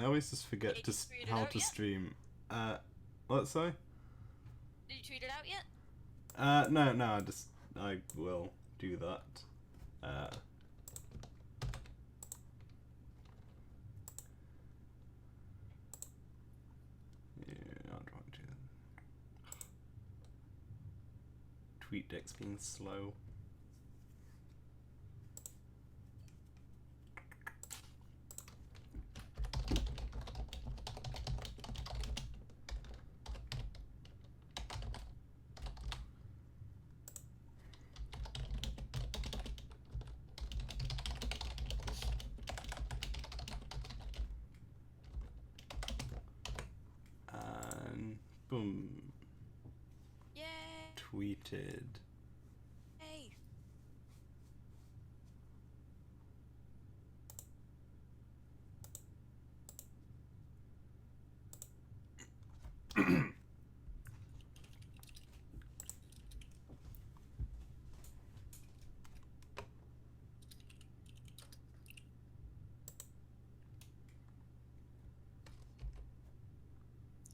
I always just forget Did to you tweet it how out to yet? stream. What? Sorry. Did you tweet it out yet? No, no. I will do that. Uh, yeah, how do I do that? Tweet deck's being slow. And boom, Yay! tweeted.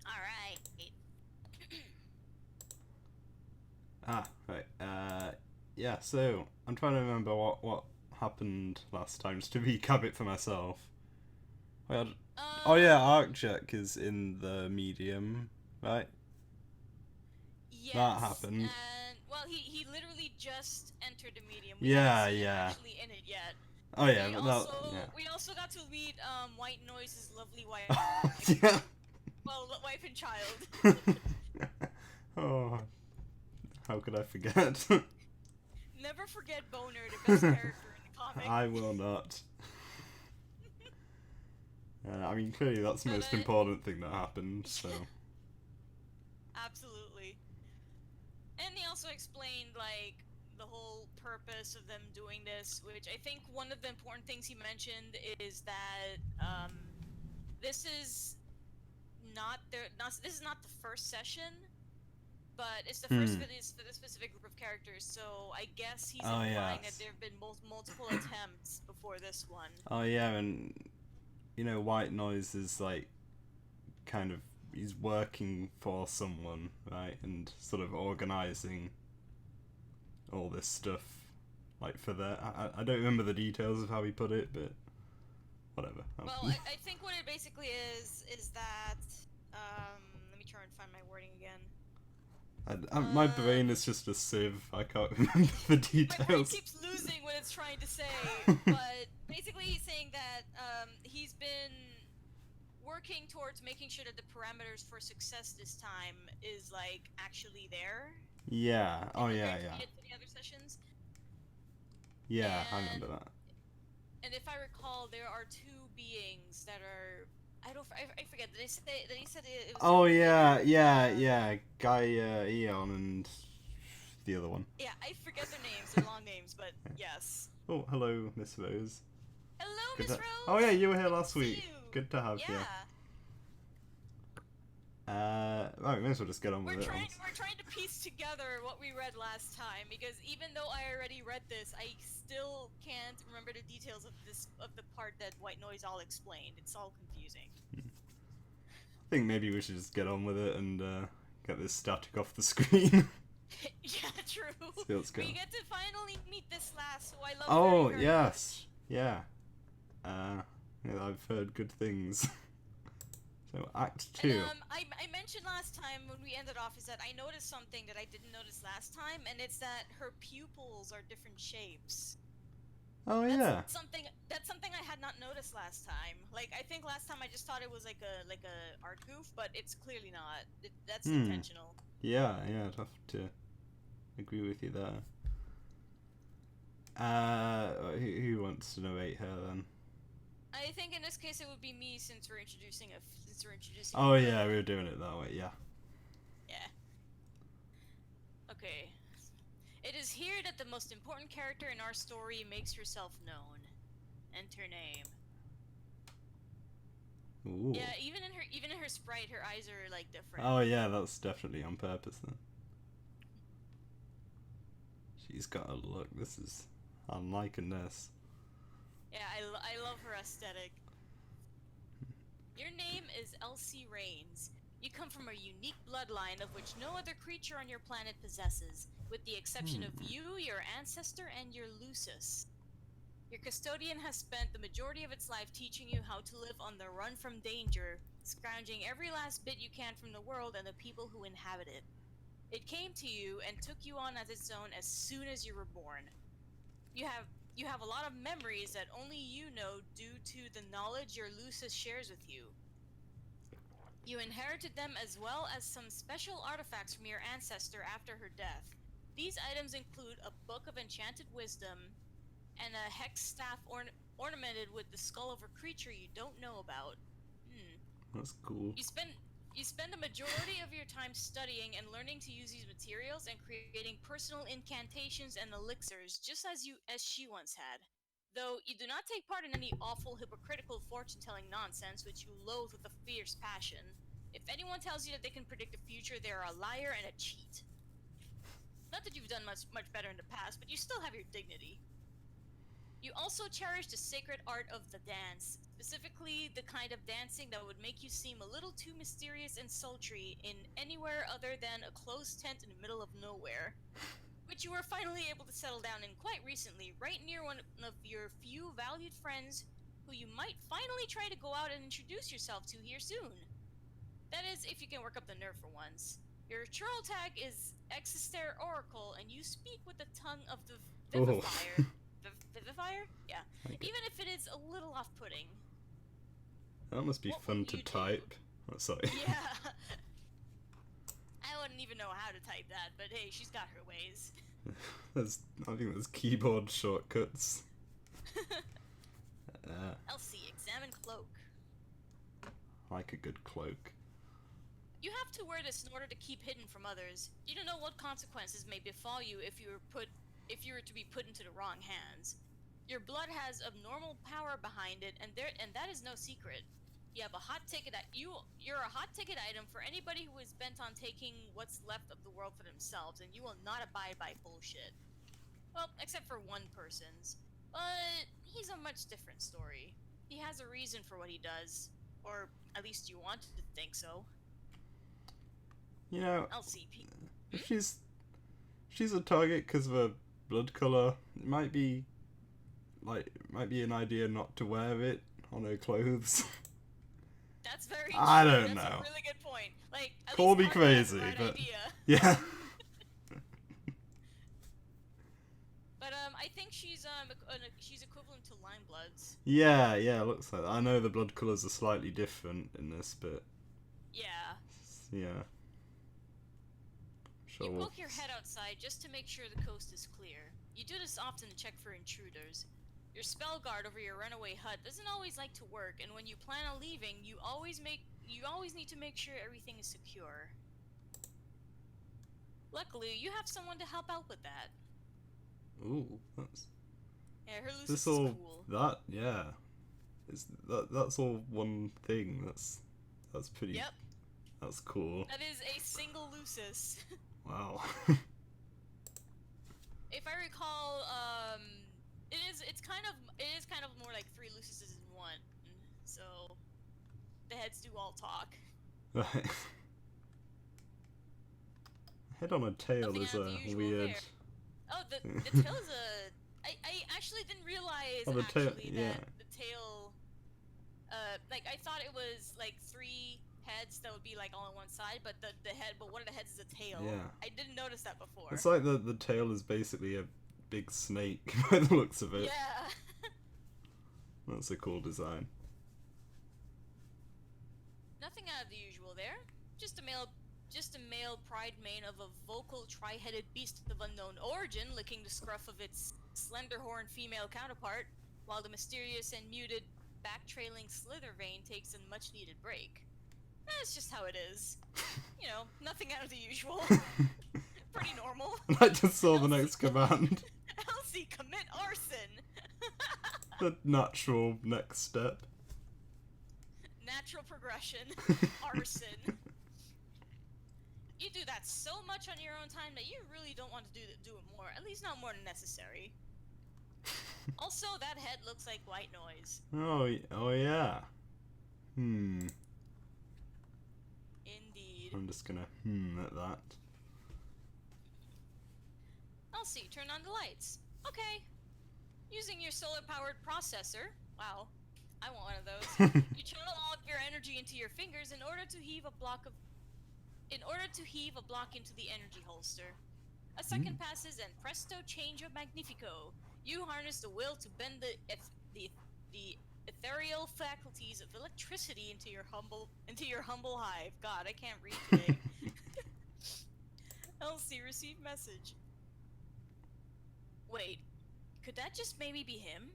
All right. Right. Yeah. So I'm trying to remember what happened last time, just to recap it for myself. I had, oh yeah, Um. Arcjack is in the medium, right? That Yes, happened. and well, he literally just entered the medium. We haven't Yeah, seen him yeah. actually in it yet. Oh yeah, but that, We also got to meet White Noise's lovely wife and yeah. wife and child. Oh, how could I forget? Never forget Boner, the best character in the comic. I will not. I mean, clearly that's the But most important thing that happened, so. absolutely. And he also explained like the whole purpose of them doing this, which I think one of the important things he mentioned is that this is this is not the first session, but it's the first Hmm. for this specific group of characters. So I guess he's Oh implying that yes. there have been multiple attempts before this one. Oh yeah, and White Noise is like kind of he's working for someone, right, and sort of organizing all this stuff, like for their. I don't remember the details of how he put it, but whatever. Well, I think what it basically is that let me try and find my wording again. My brain is just a sieve. I can't remember the My brain details. keeps losing what it's trying to say, but basically he's saying that he's been working towards making sure that the parameters for success this time is like actually there Yeah. Oh yeah, compared to yeah, the other sessions. yeah. I And remember that. if I recall, there are two beings that are I forget. Did they say that he said it was Oh Gaia yeah, yeah, and yeah. Guy, Eon, and the other one. yeah, I forget their names. They're long names, but yes. Oh, hello, Miss Rose. Hello, Good Miss to. Oh yeah, Rose. you were here Good to last see week. you. Good to have you. Yeah. Right, may as well just get on with it. We're trying to piece together what we read last time because even though I already read this, I still can't remember the details of the part that White Noise all explained. It's all confusing. I think maybe we should just get on with it and get this static off the screen. Yeah, true. See what's going We on. get to finally meet this last, who I love Oh very, very yes, much. yeah. Yeah, I've heard good things. So Act And 2. I mentioned last time when we ended off is that I noticed something that I didn't notice last time, and it's that her pupils are different shapes. Oh yeah. That's something I had not noticed last time. Like I think last time I just thought it was like a art goof, but it's clearly not. That's Hmm. intentional. Yeah, yeah. I'd have to agree with you there. Who wants to narrate her then? I think in this case it would be me since we're introducing Oh a yeah, we friend. were doing it that way. Yeah. Yeah. Okay. It is here that the most important character in our story makes herself known. Enter name. Ooh. Yeah, even in her sprite, her eyes are like different. Oh yeah, that's definitely on purpose then. She's got a look. This is. I'm liking this. Yeah, I love her aesthetic. Your Elsie reigns. You come from a unique bloodline of which no other creature on your planet possesses, with the exception of you, your ancestor, and your lusus. Your custodian has spent the majority of its life teaching you how to live on the run from danger, scrounging every last bit you can from the world and the people who inhabit it. It came to you and took you on as its own as soon as you were born. You have a lot of memories that only you know due to the knowledge your lusus shares with you. You inherited them as well as some special artifacts from your ancestor after her death. These items include a book of enchanted wisdom and a hex staff ornamented with the skull of a creature you don't know about. That's cool. You spend the majority of your time studying and learning to use these materials and creating personal incantations and elixirs, just as she once had. Though you do not take part in any awful, hypocritical fortune-telling nonsense which you loathe with a fierce passion. If anyone tells you that they can predict the future, they are a liar and a cheat. Not that you've done much better in the past, but you still have your dignity. You also cherish the sacred art of the dance, specifically the kind of dancing that would make you seem a little too mysterious and sultry in anywhere other than a closed tent in the middle of nowhere, which you were finally able to settle down in quite recently, right near one of your few valued friends who you might finally try to go out and introduce yourself to here soon. That is, if you can work up the nerve for once. Your churl tag is Exister Oracle, and you speak with the tongue of the Vivifier. Vivifier? Yeah. Even if it is a little off-putting. That must be fun to type. Oh, sorry. Yeah. I wouldn't even know how to type that, but hey, she's got her ways. I think there's keyboard shortcuts. Elsie, examine cloak. Like a good cloak. You have to wear this in order to keep hidden from others. You don't know what consequences may befall you if you were to be put into the wrong hands. Your blood has abnormal power behind it, and that is no secret. You have a hot ticket you're a hot ticket item for anybody who is bent on taking what's left of the world for themselves, and you will not abide by bullshit. Well, except for one person's. But he's a much different story. He has a reason for what he does. Or at least you want to think so. You know, LCP. if she's a target because of her blood color, it might be an idea not to wear it on her clothes. That's very I true. don't That's know. a really good point. Like, at Call least me Mark has the crazy, right but idea. yeah. But I think she's equivalent to Lime Bloods. Yeah, looks like that. I know the blood colors are slightly different in this, but yeah. Sure. You poke your head outside just to make sure the coast is clear. You do this often to check for intruders. Your spell guard over your runaway hut doesn't always like to work, and when you plan on leaving, you always need to make sure everything is secure. Luckily, you have someone to help out with that. Ooh, that's. Yeah, her lusus This is all cool. that that's all one thing. That's pretty. Yep. That's cool. That is a single lusus. Wow. If I recall, it is kind of more like 3 lususes in one. So the heads do all talk. Right. Head on a tail Nothing is out of a the usual weird. there. Oh, the tail is a. I actually didn't realize Oh, the tail, that yeah. the tail. Like I thought it was like 3 heads that would be like all on one side, but one of the heads is a tail. Yeah. I didn't notice that before. It's like the tail is basically a big snake by the looks of it. Yeah. That's a cool design. Nothing out of the usual there. Just a male pride mane of a vocal tri-headed beast of unknown origin licking the scruff of its slender-horned female counterpart, while the mysterious and muted back-trailing slither vein takes a much-needed break. That's just how it is. You know, nothing out of the usual. Pretty normal. I just saw the next command. Elsie, commit arson! The natural next step. Natural progression. Arson. You do that so much on your own time that you really don't want to do it more. At least not more than necessary. Also, that head looks like white noise. Oh yeah. just gonna at that. I'll see. Turn on the lights. Okay. Using your solar-powered processor. Wow. I want one of those. You channel all of your energy into your fingers in order to heave a block into the energy holster. A second passes and presto change magnifico. You harness the will to bend the ethereal faculties of electricity into your humble hive. God, I can't read today. Elsie, receive message. Wait, could that just maybe be him?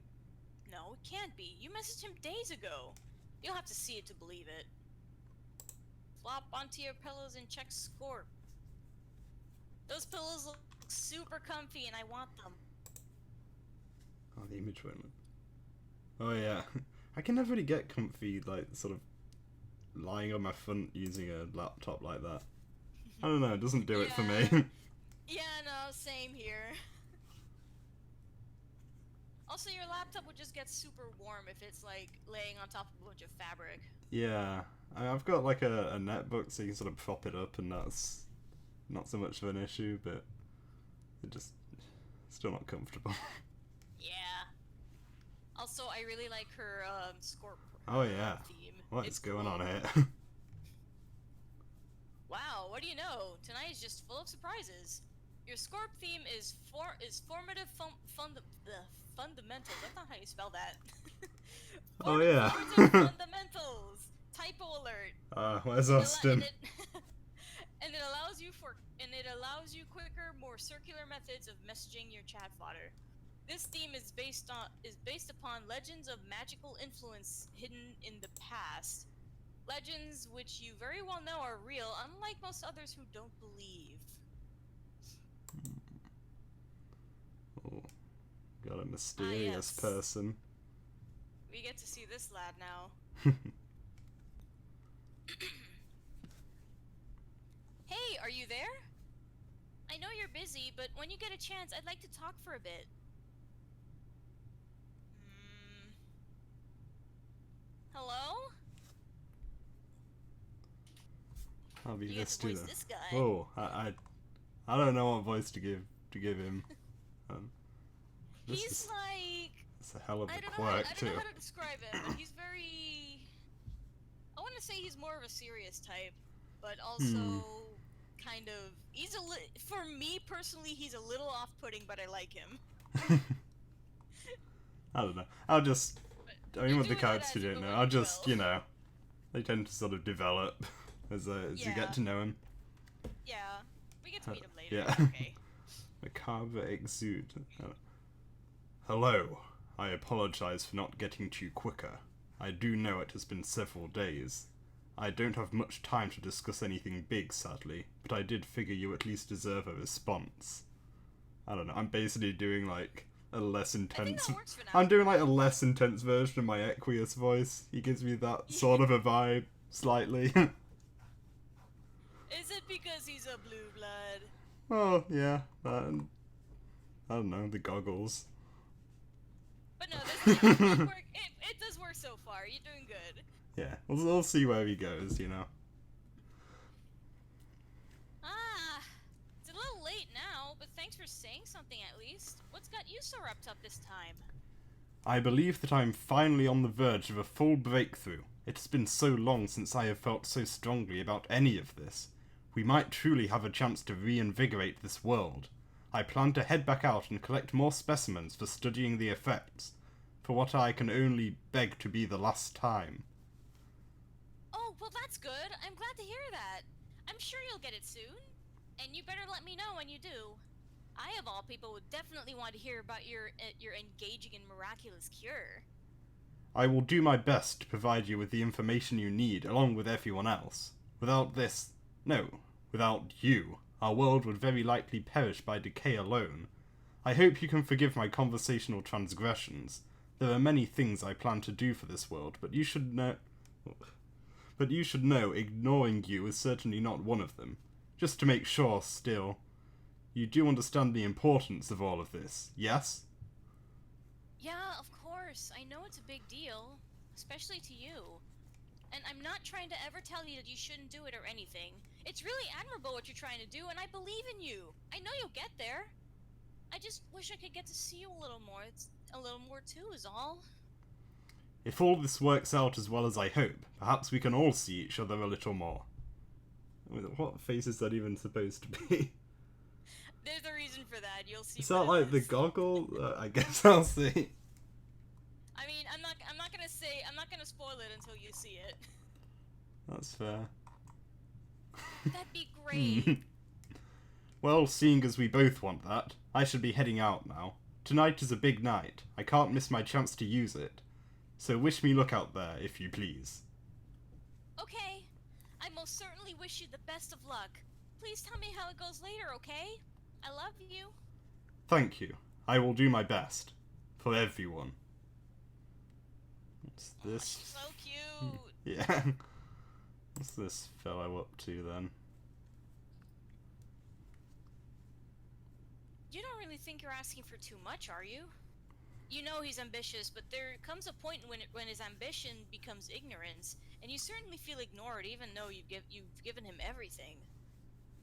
No, it can't be. You messaged him days ago. You'll have to see it to believe it. Flop onto your pillows and check Scorp. Those pillows look super comfy and I want them. Oh, the image went. Oh yeah. I can never really get comfy, like, sort of lying on my front using a laptop like that. I don't know, it doesn't do it for me. Yeah, no, same here. Also, your laptop would just get super warm if it's, like, laying on top of a bunch of fabric. Yeah. I've got, like, a netbook, so you can sort of prop it up, and that's not so much of an issue, but it just still not comfortable. Yeah. Also, I really like her Scorp Oh yeah. theme. What's going on here? Wow, what do you know? Tonight is just full of surprises. Your Scorp theme is formative fundamentals. That's not how you spell that. Oh yeah. Formative fundamentals. Typo alert. Where's Austin? And it allows you quicker, more circular methods of messaging your chat fodder. This theme is based upon legends of magical influence hidden in the past. Legends which you very well know are real, unlike most others who don't believe. Oh, got a mysterious person. We get to see this lad now. Hey, are you there? I know you're busy, but when you get a chance, I'd like to talk for a bit. Hello? I'll be You get this to voice too. this guy. Oh, I don't know what voice to give him. He's like... It's a hell of a I don't quirk too. know how to describe him, but he's very... I want to say he's more of a serious type, but also kind of... For me personally, he's a little off-putting, but I like him. I don't know. I mean, with the characters you don't know, I'll just, you know, they tend to sort of develop as you get to know him. Yeah, we get to meet him later. Yeah. Okay. Macabre exude. Hello. I apologize for not getting to you quicker. I do know it has been several days. I don't have much time to discuss anything big, sadly, but I did figure you at least deserve a response. I don't know, I'm basically doing, like, a less intense... I think that works for now. I'm doing, like, a less intense version of my Equius voice. He gives me that sort of a vibe, slightly. Is it because he's a blue blood? Oh, yeah. I don't know, the goggles. But no, this does work. It does work so far. You're doing good. Yeah, we'll see where he goes, you know. It's a little late now, but thanks for saying something at least. What's got you so wrapped up this time? I believe that I am finally on the verge of a full breakthrough. It has been so long since I have felt so strongly about any of this. We might truly have a chance to reinvigorate this world. I plan to head back out and collect more specimens for studying the effects, for what I can only beg to be the last time. Oh, well that's good. I'm glad to hear that. I'm sure you'll get it soon. And you better let me know when you do. I, of all people, would definitely want to hear about your engaging and miraculous cure. I will do my best to provide you with the information you need, along with everyone else. Without you, our world would very likely perish by decay alone. I hope you can forgive my conversational transgressions. There are many things I plan to do for this world, but you should know ignoring you is certainly not one of them. Just to make sure, still, you do understand the importance of all of this, yes? Yeah, of course. I know it's a big deal, especially to you. And I'm not trying to ever tell you that you shouldn't do it or anything. It's really admirable what you're trying to do, and I believe in you. I know you'll get there. I just wish I could get to see you a little more. It's a little more too, is all. If all this works out as well as I hope, perhaps we can all see each other a little more. What face is that even supposed to be? There's a reason for that. You'll see. Is that like the goggle? I guess I'll see. I mean, I'm not gonna spoil it until you see it. That's fair. That'd be great. Well, seeing as we both want that, I should be heading out now. Tonight is a big night. I can't miss my chance to use it. So wish me luck out there, if you please. Okay. I most certainly wish you the best of luck. Please tell me how it goes later, okay? I love you. Thank you. I will do my best. For everyone. What's this? She's so cute. Yeah. What's this fellow up to then? You don't really think you're asking for too much, are you? You know he's ambitious, but there comes a point when his ambition becomes ignorance, and you certainly feel ignored even though you've given him everything.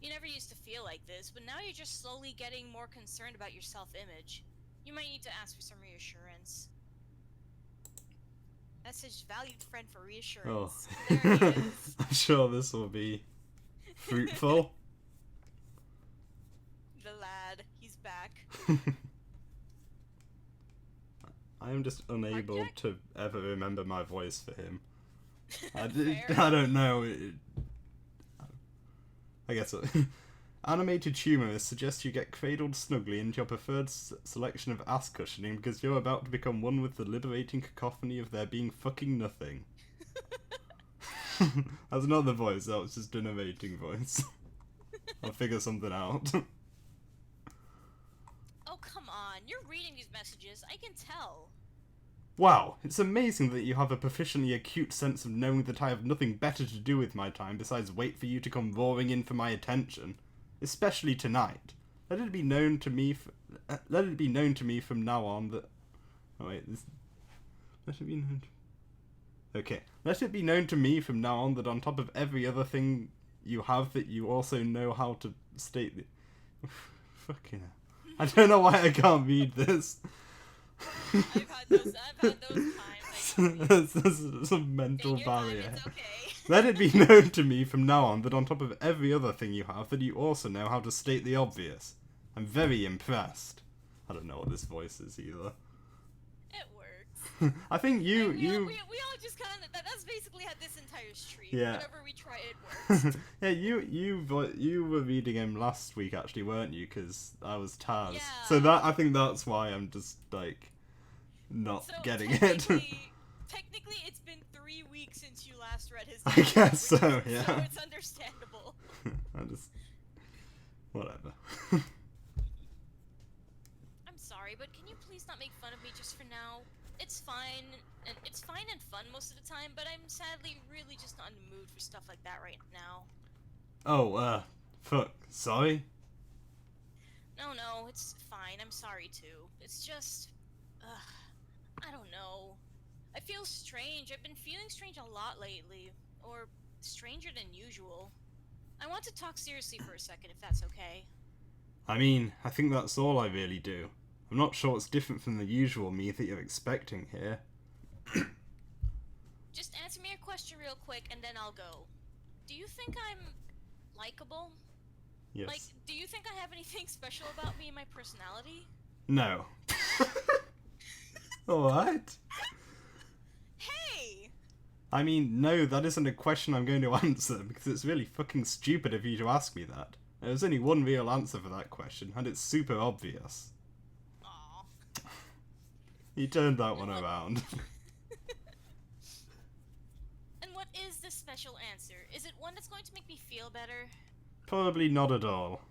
You never used to feel like this, but now you're just slowly getting more concerned about your self-image. You might need to ask for some reassurance. Message valued friend for reassurance. Oh. There he is. I'm sure this will be fruitful. The lad, he's back. I am just unable to ever remember my voice for him. I don't know. I guess animated humorists suggest you get cradled snugly into your preferred selection of ass cushioning because you're about to become one with the liberating cacophony of there being fucking nothing. That's not the voice, that was just a narrating voice. I'll figure something out. Oh, come on. You're reading these messages. I can tell. Wow, it's amazing that you have a proficiently acute sense of knowing that I have nothing better to do with my time besides wait for you to come roaring in for my attention. Especially tonight. Let it be known to me from now on that... Oh wait, this... Let it be known to... Okay. Let it be known to me from now on that on top of every other thing you have, that you also know how to state the... Fucking hell. I don't know why I can't read this. I've had those times. There's a mental barrier. Time, it's okay. Let it be known to me from now on that on top of every other thing you have, that you also know how to state the obvious. I'm very impressed. I don't know what this voice is either. It works. I think you... We all just kind of... That's basically how this entire stream. Yeah. Whenever we try, it works. Yeah, you were reading him last week, actually, weren't you? Because I was Taz. Yeah. So I think that's why I'm just, like, not getting it. Technically, it's been 3 weeks since you last read his I novel, guess so, yeah. So it's understandable. I just... Whatever. I'm sorry, but can you please not make fun of me just for now? It's fine and fun most of the time, but I'm sadly really just not in the mood for stuff like that right now. Oh, fuck. Sorry? No, it's fine. I'm sorry too. It's just... I don't know. I feel strange. I've been feeling strange a lot lately. Or stranger than usual. I want to talk seriously for a second, if that's okay. I mean, I think that's all I really do. I'm not sure it's different from the usual me that you're expecting here. Just answer me a question real quick, and then I'll go. Do you think I'm... likable? Yes. Like, do you think I have anything special about me and my personality? No. Alright. Hey! I mean, no, that isn't a question I'm going to answer, because it's really fucking stupid of you to ask me that. There's only one real answer for that question, and it's super obvious. Aww. You turned that one around. And what is this special answer? Is it one that's going to make me feel better? Probably not at all.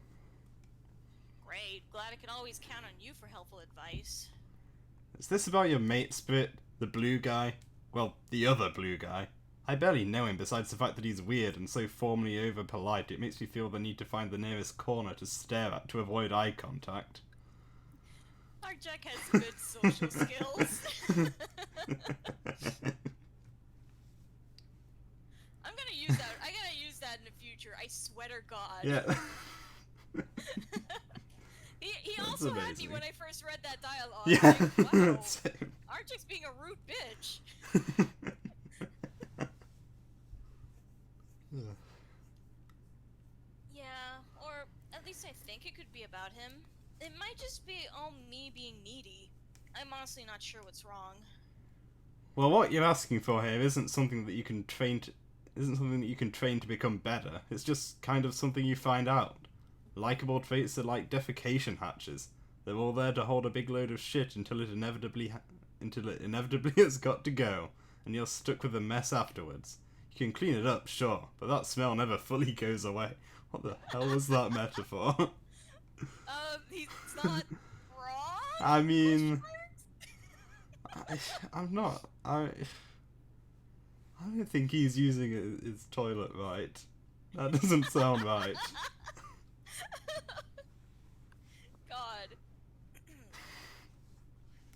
Great, glad I can always count on you for helpful advice. Is this about your mate Spirit, the blue guy? Well, the other blue guy. I barely know him besides the fact that he's weird and so formally over-polite it makes me feel the need to find the nearest corner to stare at to avoid eye contact. Our Jack has good social skills. use that. I gotta use that in the future. I swear to God. Yeah. He That's also had me amazing. when I first read that dialogue. Yeah. Like, wow, Same. Archie's being a rude bitch. Yeah, or at least I think it could be about him. It might just be all me being needy. I'm honestly not sure what's wrong. Well, what you're asking for here isn't something that you can train to become better. It's just kind of something you find out. Likeable traits are like defecation hatches. They're all there to hold a big load of shit until it inevitably has got to go, and you're stuck with a mess afterwards. You can clean it up, sure, but that smell never fully goes away. What the hell was that metaphor? He's not wrong? I mean, I'm not. I don't think he's using his toilet right. That doesn't sound right. God.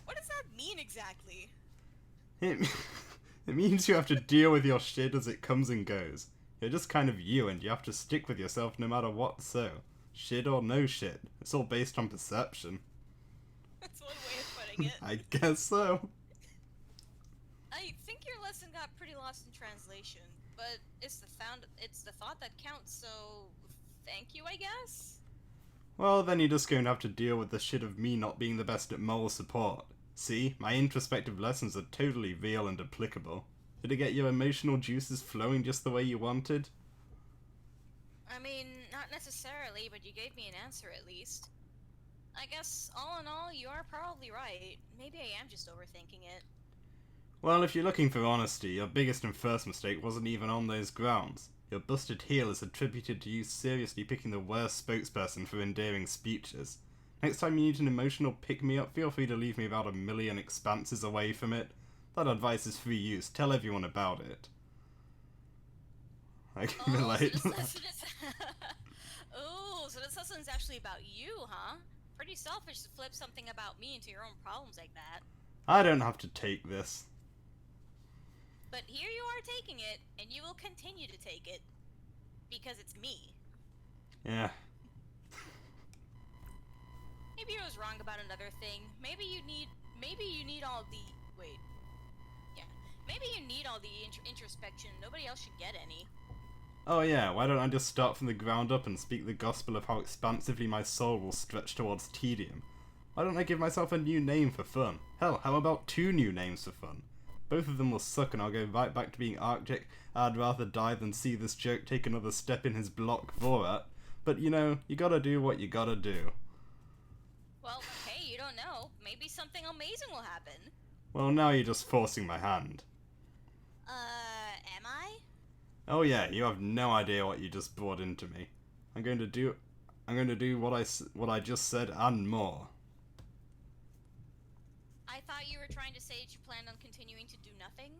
What does that mean exactly? It means you have to deal with your shit as it comes and goes. You're just kind of you, and you have to stick with yourself no matter what. So, shit or no shit, it's all based on perception. That's one way of putting it. I guess so. I think your lesson got pretty lost in translation, but it's the thought that counts. So, thank you, I guess. Well, then you're just going to have to deal with the shit of me not being the best at moral support. See, my introspective lessons are totally real and applicable. Did it get your emotional juices flowing just the way you wanted? I mean, not necessarily, but you gave me an answer at least. I guess, all in all, you are probably right. Maybe I am just overthinking it. Well, if you're looking for honesty, your biggest and first mistake wasn't even on those grounds. Your busted heel is attributed to you seriously picking the worst spokesperson for endearing speeches. Next time you need an emotional pick-me-up, feel free to leave me about 1,000,000 expanses away from it. That advice is free use. Tell everyone about it. I can relate. So this lesson's actually about you, huh? Pretty selfish to flip something about me into your own problems like that. I don't have to take this. But here you are taking it, and you will continue to take it. Because it's me. Yeah. Maybe I was wrong about another thing. Maybe you need all the... Wait. Yeah. Maybe you need all the introspection. Nobody else should get any. Oh yeah, why don't I just start from the ground up and speak the gospel of how expansively my soul will stretch towards tedium? Why don't I give myself a new name for fun? Hell, how about 2 new names for fun? Both of them will suck and I'll go right back to being Arctic. I'd rather die than see this jerk take another step in his block Vorat. But you know, you gotta do what you gotta do. Well, hey, you don't know. Maybe something amazing will happen. Well, now you're just forcing my hand. Am I? Oh yeah, you have no idea what you just brought into me. I'm going to do what I just said and more. I thought you were trying to say that you planned on continuing to do nothing?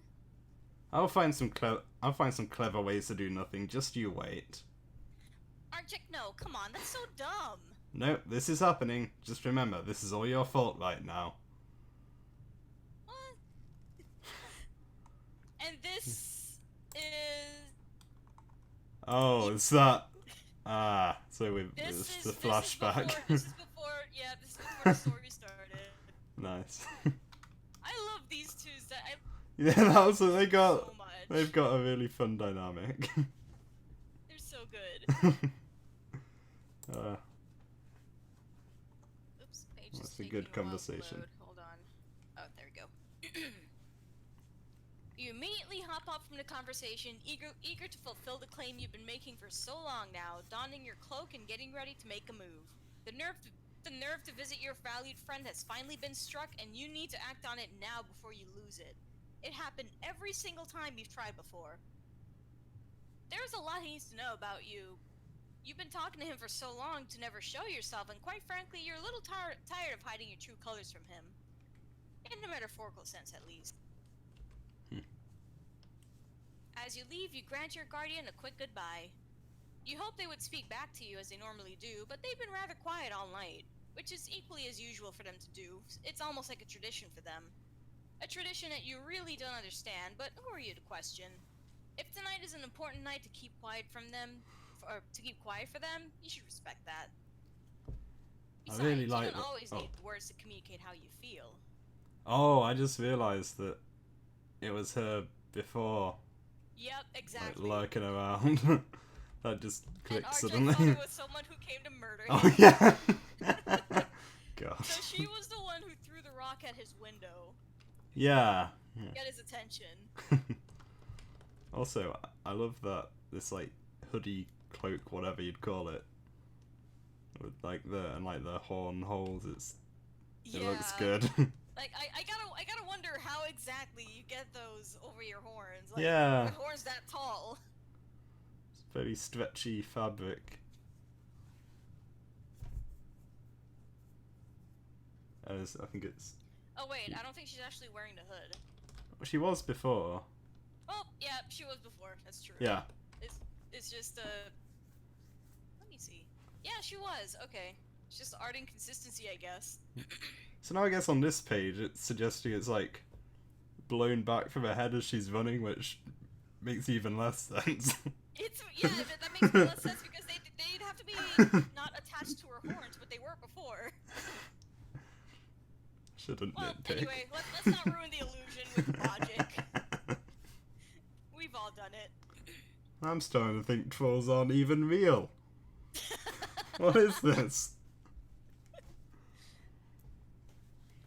I'll find some clever ways to do nothing, just you wait. Arctic, no, come on, that's so dumb. Nope, this is happening. Just remember, this is all your fault right now. What? And this is... Oh, it's that... Ah, so it's the flashback. This is before the story started. Nice. I love these two. Yeah, that was they got. So much. They've got a really fun dynamic. They're so good. Oops, page is That's a taking good a while to conversation. load. Hold on. Oh, there we go. You immediately hop off from the conversation, eager to fulfill the claim you've been making for so long now, donning your cloak and getting ready to make a move. The nerve to visit your valued friend has finally been struck, and you need to act on it now before you lose it. It happened every single time you've tried before. There's a lot he needs to know about you. You've been talking to him for so long to never show yourself, and quite frankly, you're a little tired of hiding your true colors from him. In a metaphorical sense, at least. As you leave, you grant your guardian a quick goodbye. You hope they would speak back to you as they normally do, but they've been rather quiet all night, which is equally as usual for them to do. It's almost like a tradition for them. A tradition that you really don't understand, but who are you to question? If tonight is an important night to keep quiet from them, or to keep quiet for them, you should respect that. I Besides, really you like don't that. always Oh. need words to communicate how you feel. Oh, I just realised that it was her before, Yep, like, exactly. lurking around. That just And clicked RJ suddenly. thought it was someone who came to murder him. Oh, yeah! God. So she was the one who threw the rock at his window. Yeah. Get his attention. Also, I love that this, like, hoodie, cloak, whatever you'd call it, with, like, the horn holes, it looks good. Like, I gotta wonder how exactly you get those over your horns. Like, Yeah. with horns that tall. It's very stretchy fabric. I think it's... Oh wait, I don't think she's actually wearing the hood. She was before. Oh, yeah, she was before. That's true. Yeah. It's just let me see. Yeah, she was. Okay. It's just art inconsistency, I guess. So now I guess on this page it's suggesting it's like blown back from her head as she's running, which makes even less sense. Yeah, that makes less sense because they'd have to be not attached to her horns, but they were before. Shouldn't Well, nitpick. anyway, let's not ruin the illusion with logic. We've all done it. I'm starting to think trolls aren't even real. What is this?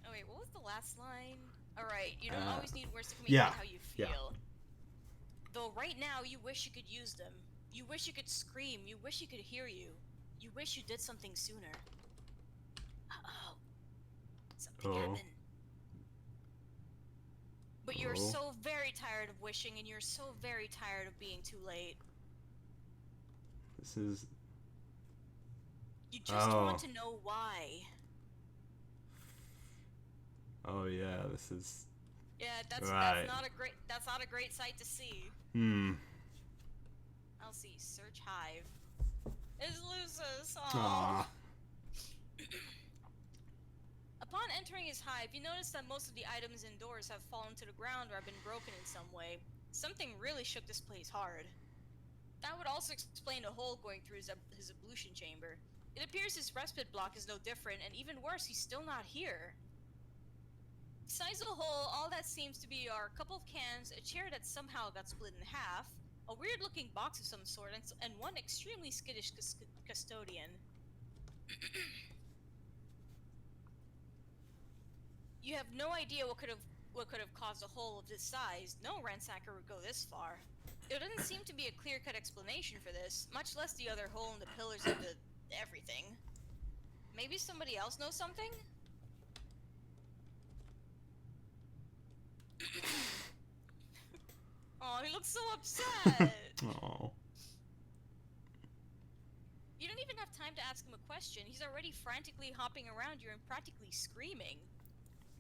Oh wait, what was the last line? Alright, you don't always need words to communicate yeah, how you yeah. feel. Though right now you wish you could use them. You wish you could scream. You wish you could hear you. You wish you did something sooner. Uh-oh. Something happened. But you're so very tired of wishing, and you're so very tired of being too late. This is... You just want to know why. Oh yeah, this is... Yeah, that's not a great sight to see. I'll see. Search Hive. It's lusus. Aww. Upon entering his hive, you notice that most of the items indoors have fallen to the ground or have been broken in some way. Something really shook this place hard. That would also explain the hole going through his ablution chamber. It appears his respite block is no different, and even worse, he's still not here. Besides the hole, all that seems to be are a couple of cans, a chair that somehow got split in half, a weird-looking box of some sort, and one extremely skittish custodian. You have no idea what could have caused a hole of this size. No ransacker would go this far. There doesn't seem to be a clear-cut explanation for this, much less the other hole in the pillars of the everything. Maybe somebody else knows something? Oh, he looks so upset. Oh. You don't even have time to ask him a question. He's already frantically hopping around you and practically screaming.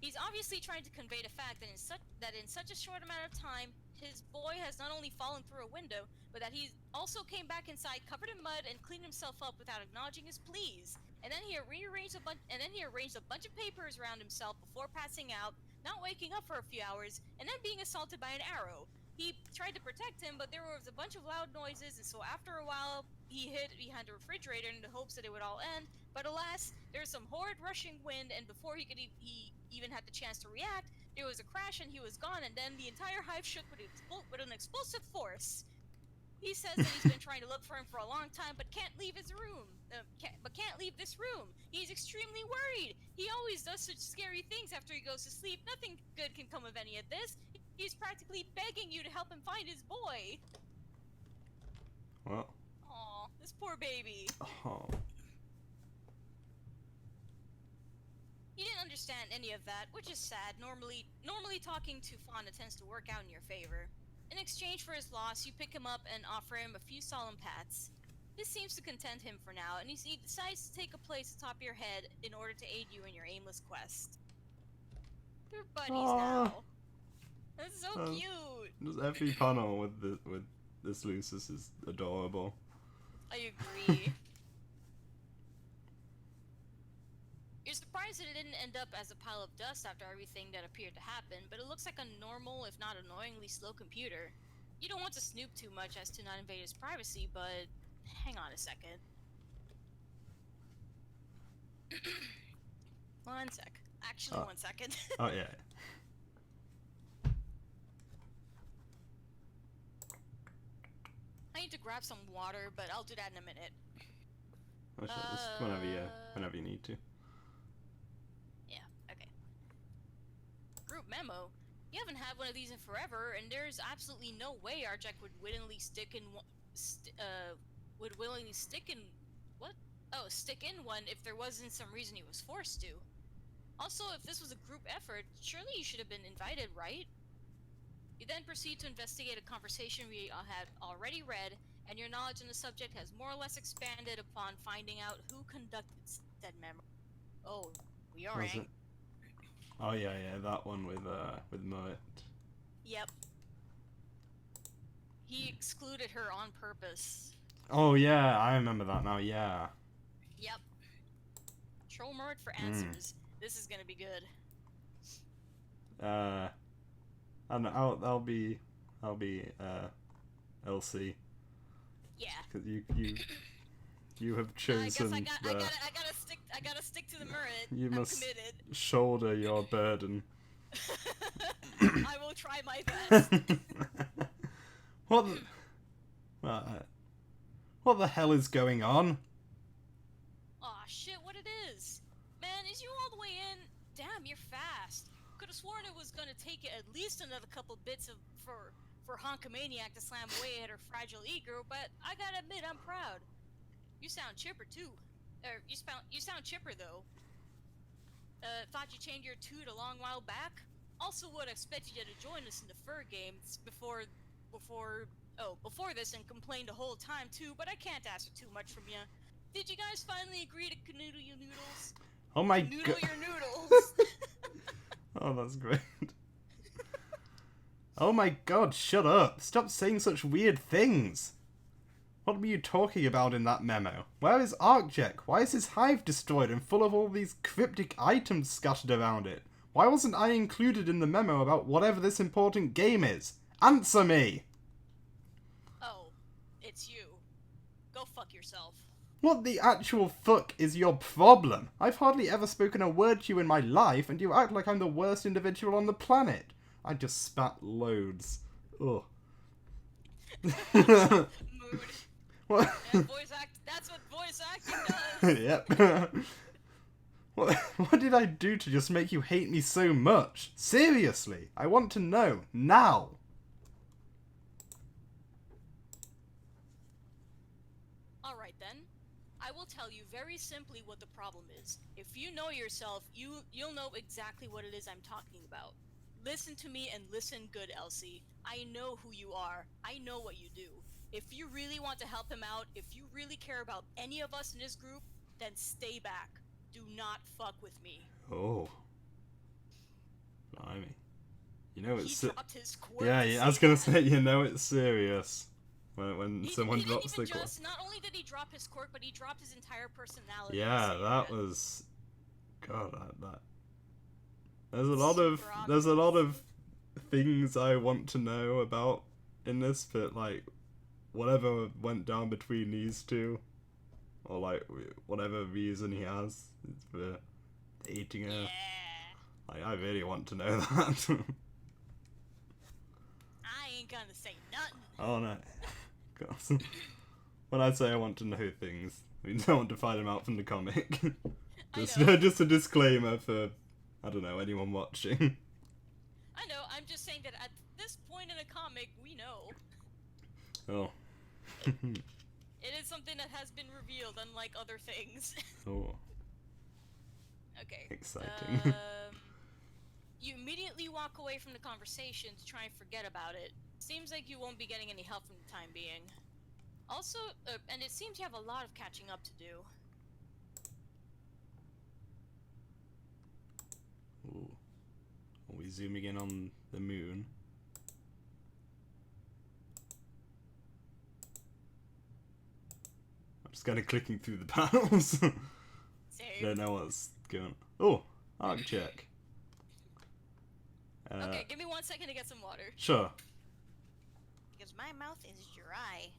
He's obviously trying to convey the fact that in such a short amount of time, his boy has not only fallen through a window, but that he also came back inside covered in mud and cleaned himself up without acknowledging his pleas. And then he arranged a bunch of papers around himself before passing out, not waking up for a few hours, and then being assaulted by an arrow. He tried to protect him, but there was a bunch of loud noises, and so after a while, he hid behind a refrigerator in the hopes that it would all end. But alas, there was some horrid rushing wind, and before he even had the chance to react, there was a crash and he was gone, and then the entire hive shook with an explosive force. He says that he's been trying to look for him for a long time, but can't leave his room. Can't leave this room. He's extremely worried. He always does such scary things after he goes to sleep. Nothing good can come of any of this. He's practically begging you to help him find his boy. Well. Aw, this poor baby. Oh. You didn't understand any of that, which is sad. Normally talking to Fauna tends to work out in your favor. In exchange for his loss, you pick him up and offer him a few solemn pats. This seems to content him for now, and he decides to take a place atop your head in order to aid you in your aimless quest. They're buddies now. That's so cute. Just every panel with this lusus is adorable. I agree. You're surprised that it didn't end up as a pile of dust after everything that appeared to happen, but it looks like a normal, if not annoyingly slow computer. You don't want to snoop too much as to not invade his privacy, but hang on a second. One sec. Actually, 1 second. Oh yeah. I need to grab some water, but I'll do that in a minute. Oh, shit, just whenever you need to. Yeah. Okay. Group memo. You haven't had one of these in forever, and there's absolutely no way Arjek would willingly stick in stick in one if there wasn't some reason he was forced to. Also, if this was a group effort, surely you should have been invited, right? You then proceed to investigate a conversation we had already read, and your knowledge on the subject has more or less expanded upon finding out who conducted said memo. Oh, we are Was it? Oh yeah, that one with Moet. Yep. He excluded her on purpose. Oh yeah, I remember that now. Yeah. Yep. Troll Murd for answers. This is gonna be good. And I'll be LC. Yeah. Because you have chosen. I gotta stick to the Murd. You I'm must committed. shoulder your burden. I will try my best. What the hell is going on? Aw, shit, what it is? Man, is you all the way in? Damn, you're fast. Could've sworn it was gonna take it at least another couple bits for Honkamaniac to slam away at her fragile ego, but I gotta admit, I'm proud. You sound chipper, too. You sound chipper, though. Thought you changed your toot a long while back? Also would expect you to join us in the fur games before this and complained the whole time, too, but I can't ask for too much from you. Did you guys finally agree to canoodle your noodles? Oh my god. Noodle your noodles! Oh, that's great. Oh my god, shut up. Stop saying such weird things. What were you talking about in that memo? Where is Arcjek? Why is his hive destroyed and full of all these cryptic items scattered around it? Why wasn't I included in the memo about whatever this important game is? Answer me! Oh, it's you. Go fuck yourself. What the actual fuck is your problem? I've hardly ever spoken a word to you in my life, and you act like I'm the worst individual on the planet. I just spat loads. Ugh. Mood. What? That's what voice acting does! Yep. What did I do to just make you hate me so much? Seriously, I want to know, now! Alright then. I will tell you very simply what the problem is. If you know yourself, you'll know exactly what it is I'm talking about. Listen to me and listen good, Elsie. I know who you are. I know what you do. If you really want to help him out, if you really care about any of us in this group, then stay back. Do not fuck with me. Oh. Blimey. You know it's... He dropped his quirk. Yeah, I was gonna say, you know it's serious. When someone drops the quirk. Not only did he drop his quirk, but he dropped his entire personality. Yeah, that was... God, that... There's a lot of things I want to know about in this, but like whatever went down between these two, or like whatever reason he has for dating her, like I really want to know that. I ain't gonna say nothing. Oh no, God. When I say I want to know things, I mean I want to find them out from the comic. Just a disclaimer for, I don't know, anyone watching. I know, I'm just saying that at this point in a comic, we know. Oh. It is something that has been revealed, unlike other things. Oh. Okay. Exciting. You immediately walk away from the conversation to try and forget about it. Seems like you won't be getting any help from the time being. Also, and it seems you have a lot of catching up to do. Ooh. Are we zooming in on the moon? I'm just kind of clicking through the panels. Same. Don't know what's going on. Oh, arc check. Okay, give me 1 second to get some water. Sure. Because my mouth is dry.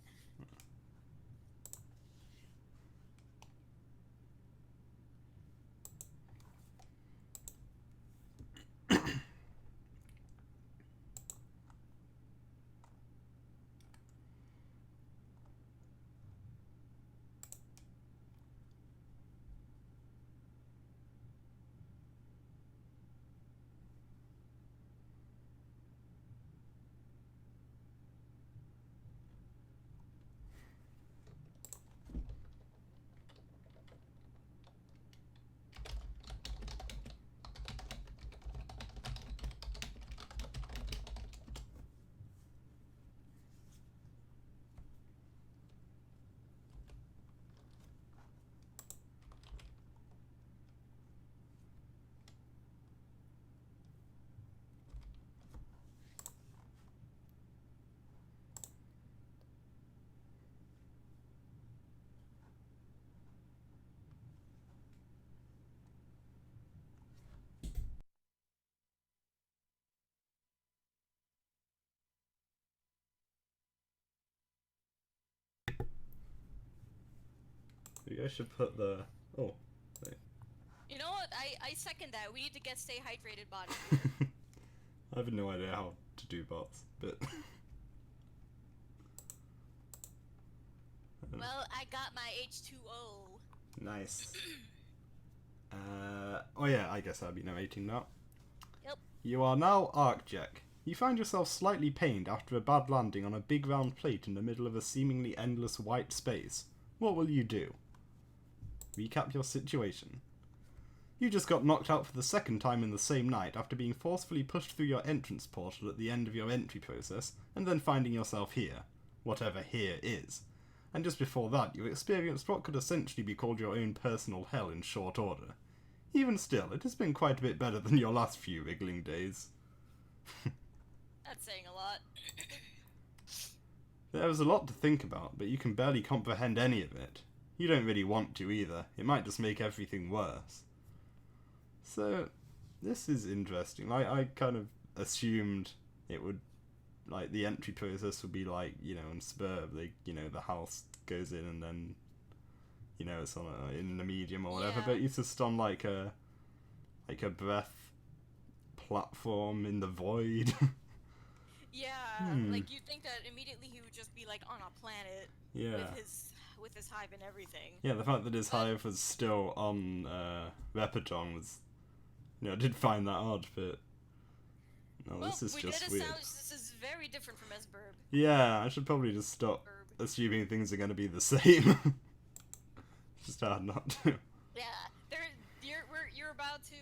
Maybe I should put the... Oh, wait. You know what? I second that. We need to get stay hydrated, body. I have no idea how to do bots, but... Well, I got my H2O. Nice. Oh yeah, I guess I'll be narrating that. Yep. You are now Arcjack. You find yourself slightly pained after a bad landing on a big round plate in the middle of a seemingly endless white space. What will you do? Recap your situation. You just got knocked out for the second time in the same night after being forcefully pushed through your entrance portal at the end of your entry process, and then finding yourself here. Whatever here is. And just before that, you experienced what could essentially be called your own personal hell in short order. Even still, it has been quite a bit better than your last few wriggling days. That's saying a lot. There is a lot to think about, but you can barely comprehend any of it. You don't really want to either. It might just make everything worse. So, this is interesting. I kind of assumed it would, like, the entry process would be like, you know, in Spurb, the house goes in and then, it's on in the medium or whatever, Yeah. but it's just on like a breath platform in the void. Yeah, like you'd think that immediately he would just be like on a planet Yeah. with his hive and everything. Yeah, the fact that his hive was still on Repeton was, I did find that odd, but no, Well, this is we just did weird. establish this is very different from Esburb. Yeah, I should probably just stop Burb. assuming things are going to be the same. Just hard not to. Yeah,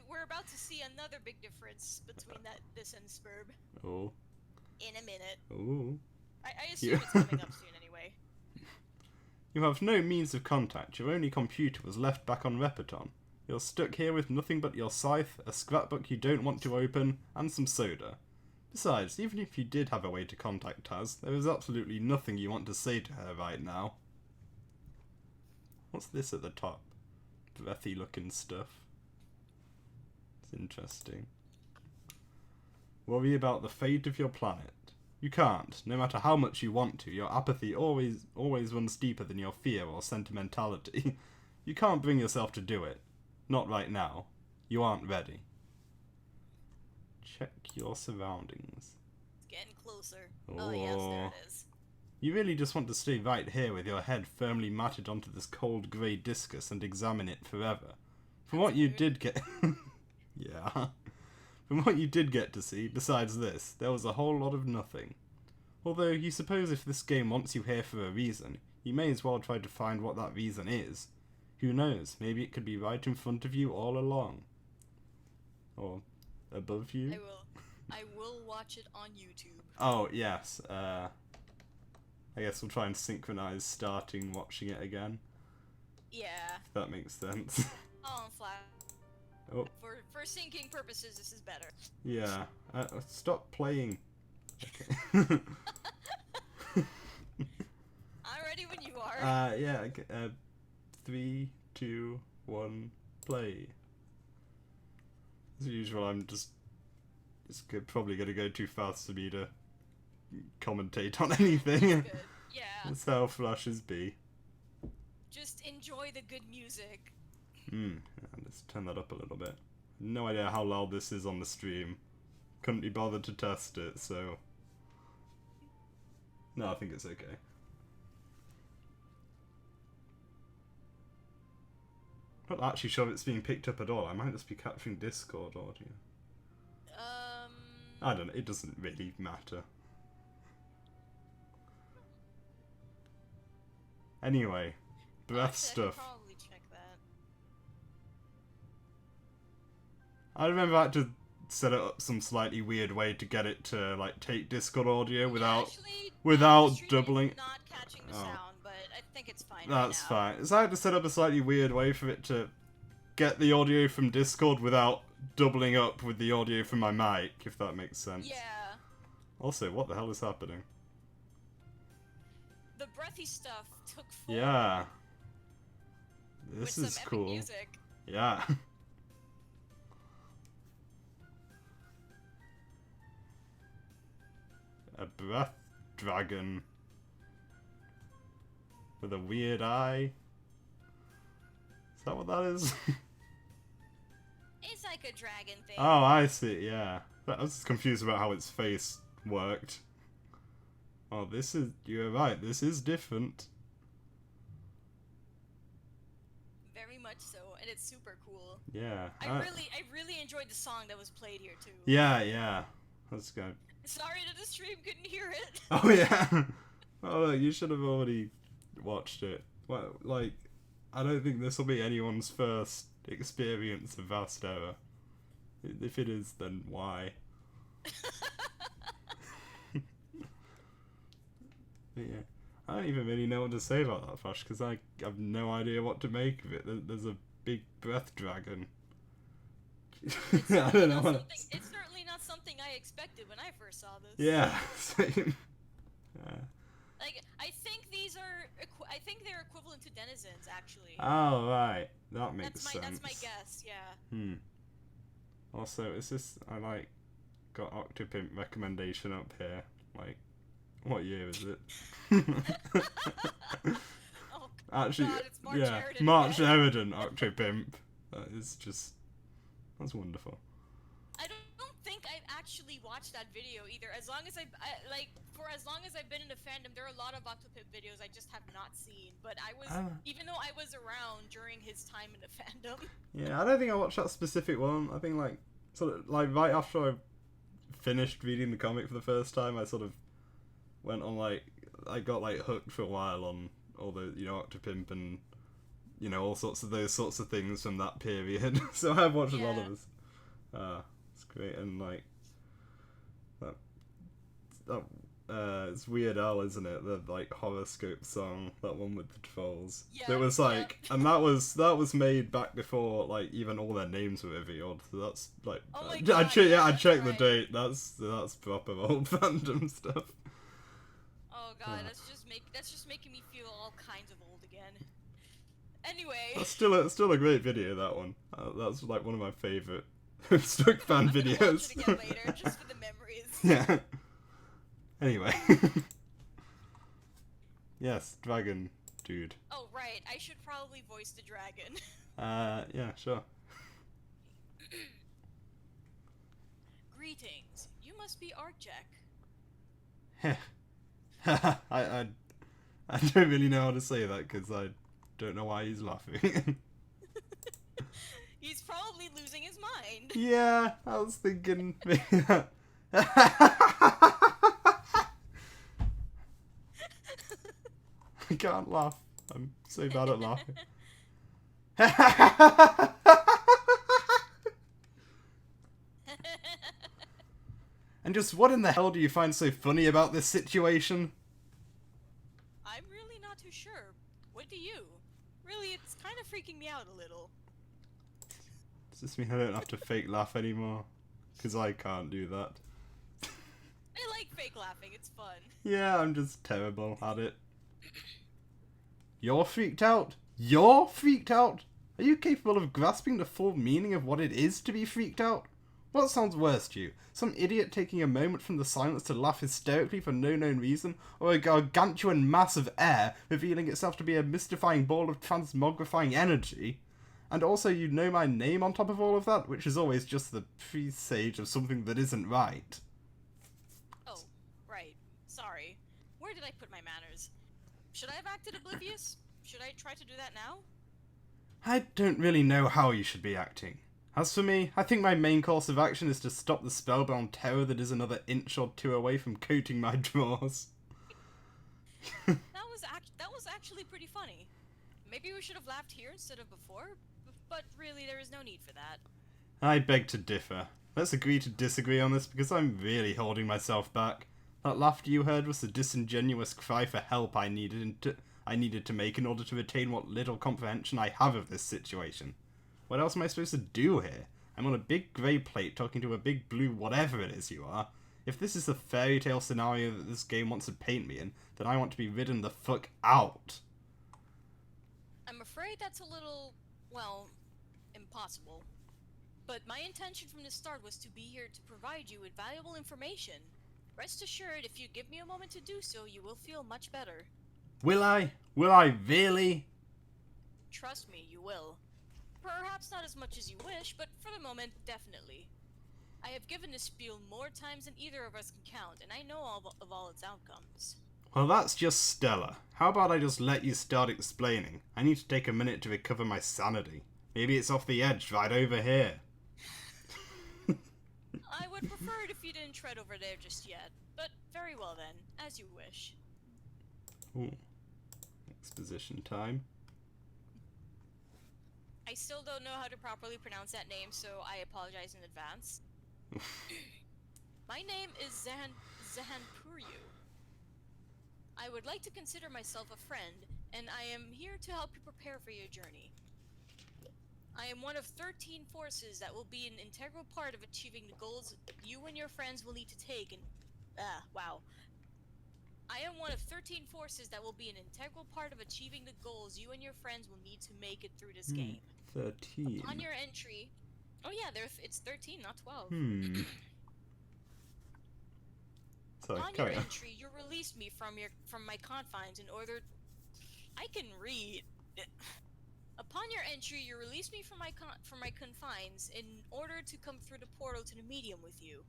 we're about to see another big difference between this and Spurb Oh. in a minute. Oh. I assume it's coming up soon anyway. You have no means of contact. Your only computer was left back on Repeton. You're stuck here with nothing but your scythe, a scrapbook you don't want to open, and some soda. Besides, even if you did have a way to contact Taz, there is absolutely nothing you want to say to her right now. What's this at the top? Breathy looking stuff. It's interesting. Worry about the fate of your planet. You can't, no matter how much you want to. Your apathy always runs deeper than your fear or sentimentality. You can't bring yourself to do it. Not right now. You aren't ready. Check your surroundings. It's getting closer. Oh yes, there it is. You really just want to stay right here with your head firmly matted onto this cold grey discus and examine it forever. From what you did get... yeah. From what you did get to see, besides this, there was a whole lot of nothing. Although, you suppose if this game wants you here for a reason, you may as well try to find what that reason is. Who knows, maybe it could be right in front of you all along. Or above you. I will watch it on YouTube. Oh, yes. I guess we'll try and synchronize starting watching it again. Yeah. If that makes sense. Oh, flat. Oh. For syncing purposes, this is better. Yeah. Stop playing. Okay. I'm ready when you are. Yeah. Okay. 3, 2, 1, play. As usual, I'm just... It's probably going to go too fast for me to commentate on anything. Good. Yeah. That's how flashes be. Just enjoy the good music. Yeah, let's turn that up a little bit. No idea how loud this is on the stream. Couldn't be bothered to test it, so... No, I think it's okay. Not actually sure if it's being picked up at all. I might just be capturing Discord audio. I don't know. It doesn't really matter. Anyway, breath stuff. I could probably check that. I remember I had to set it up some slightly weird way to get it to like take Discord audio without the stream doubling. is not catching the sound, but I think it's fine. That's right now. fine. So I had to set up a slightly weird way for it to get the audio from Discord without doubling up with the audio from my mic, if that makes sense. Yeah. Also, what the hell is happening? The breathy stuff took form. Yeah. This with is some epic cool. Music. Yeah. A breath dragon with a weird eye. Is that what that is? It's like a dragon thing. Oh, I see, yeah. I was confused about how its face worked. Oh, this is... You're right, this is different. Very much so, and it's super cool. Yeah. I really enjoyed the song that was played here too. Yeah. That's good. Sorry that the stream couldn't hear it. Oh, yeah. Oh, look, you should have already watched it. Well, like, I don't think this will be anyone's first experience of Vast Error. If it is, then why? Yeah. I don't even really know what to say about that Flash, because I have no idea what to make of it. There's a big breath dragon. I don't know. It's certainly not something I expected when I first saw this. Yeah, same. Like, I think I think they're equivalent to denizens, actually. Oh, right. That makes sense. That's my guess, yeah. Also, is this... I, like, got Octopimp recommendation up here. Like, what year is it? Oh, actually, God, it's March yeah, Eridan March again. Eridan Octopimp. That is just... That's wonderful. I don't think I've actually watched that video either. As long as as long as I've been in the fandom, there are a lot of Octopimp videos I just have not seen. But I was, even though I was around during his time in the fandom. Yeah, I don't think I watched that specific one. I think like sort of like right after I finished reading the comic for the first time, I sort of went on like I got like hooked for a while on all the Octopimp and all sorts of those sorts of things from that period. So I've watched a lot of this. It's great, and like that it's Weird Al, isn't it? The like horoscope song, that one with the trolls. Yeah, It was like, and that was made back before like even all their names were revealed. So that's like, Oh my I God, checked the right. date. That's proper old fandom stuff. Oh God, that's just making me feel all kinds of old again. Anyway. That's still a great video. That one. That's like one of my favorite Homestuck fan videos. I'm gonna watch it again later, just for the memories. Yeah. Anyway. Yes, dragon dude. Oh right, I should probably voice the dragon. Yeah, sure. Greetings. You must be Artjack. I don't really know how to say that because I don't know why he's laughing. He's probably losing his mind. Yeah, I was thinking. I can't laugh. I'm so bad at laughing. And just what in the hell do you find so funny about this situation? I'm really not too sure. What do you? Really, it's kind of freaking me out a little. Does this mean I don't have to fake laugh anymore? Because I can't do that. I like fake laughing, it's fun. Yeah, I'm just terrible at it. You're freaked out? You're freaked out? Are you capable of grasping the full meaning of what it is to be freaked out? What sounds worse to you? Some idiot taking a moment from the silence to laugh hysterically for no known reason, or a gargantuan mass of air revealing itself to be a mystifying ball of transmogrifying energy? And also you know my name on top of all of that, which is always just the presage of something that isn't right. Oh, right. Sorry. Where did I put my manners? Should I have acted oblivious? Should I try to do that now? I don't really know how you should be acting. As for me, I think my main course of action is to stop the spellbound terror that is another inch or two away from coating my drawers. That was actually pretty funny. Maybe we should have laughed here instead of before, but really there is no need for that. I beg to differ. Let's agree to disagree on this because I'm really holding myself back. That laughter you heard was the disingenuous cry for help I needed to make in order to retain what little comprehension I have of this situation. What else am I supposed to do here? I'm on a big grey plate talking to a big blue whatever it is you are. If this is the fairy tale scenario that this game wants to paint me in, then I want to be ridden the fuck out. I'm afraid that's a little, well, impossible. But my intention from the start was to be here to provide you with valuable information. Rest assured, if you give me a moment to do so, you will feel much better. Will I? Will I really? Trust me, you will. Perhaps not as much as you wish, but for the moment, definitely. I have given this spiel more times than either of us can count, and I know of all its outcomes. Well, that's just stellar. How about I just let you start explaining? I need to take a minute to recover my sanity. Maybe it's off the edge right over here. I would prefer it if you didn't tread over there just yet, but very well then, as you wish. Ooh. Exposition time. I still don't know how to properly pronounce that name, so I apologize in advance. My name is Zahanpuryu. I would like to consider myself a friend, and I am here to help you prepare for your journey. I am one of 13 forces that will be an integral part of achieving the goals you and your friends will need to take and... wow. I am one of 13 forces that will be an integral part of achieving the goals you and your friends will need to make it through this game. 13. Upon your entry... Oh yeah, it's 13, not 12. Sorry, Upon your carry on. entry, you release me from my confines in order... I can read. Upon your entry, you release me from my confines in order to come through the portal to the medium with you.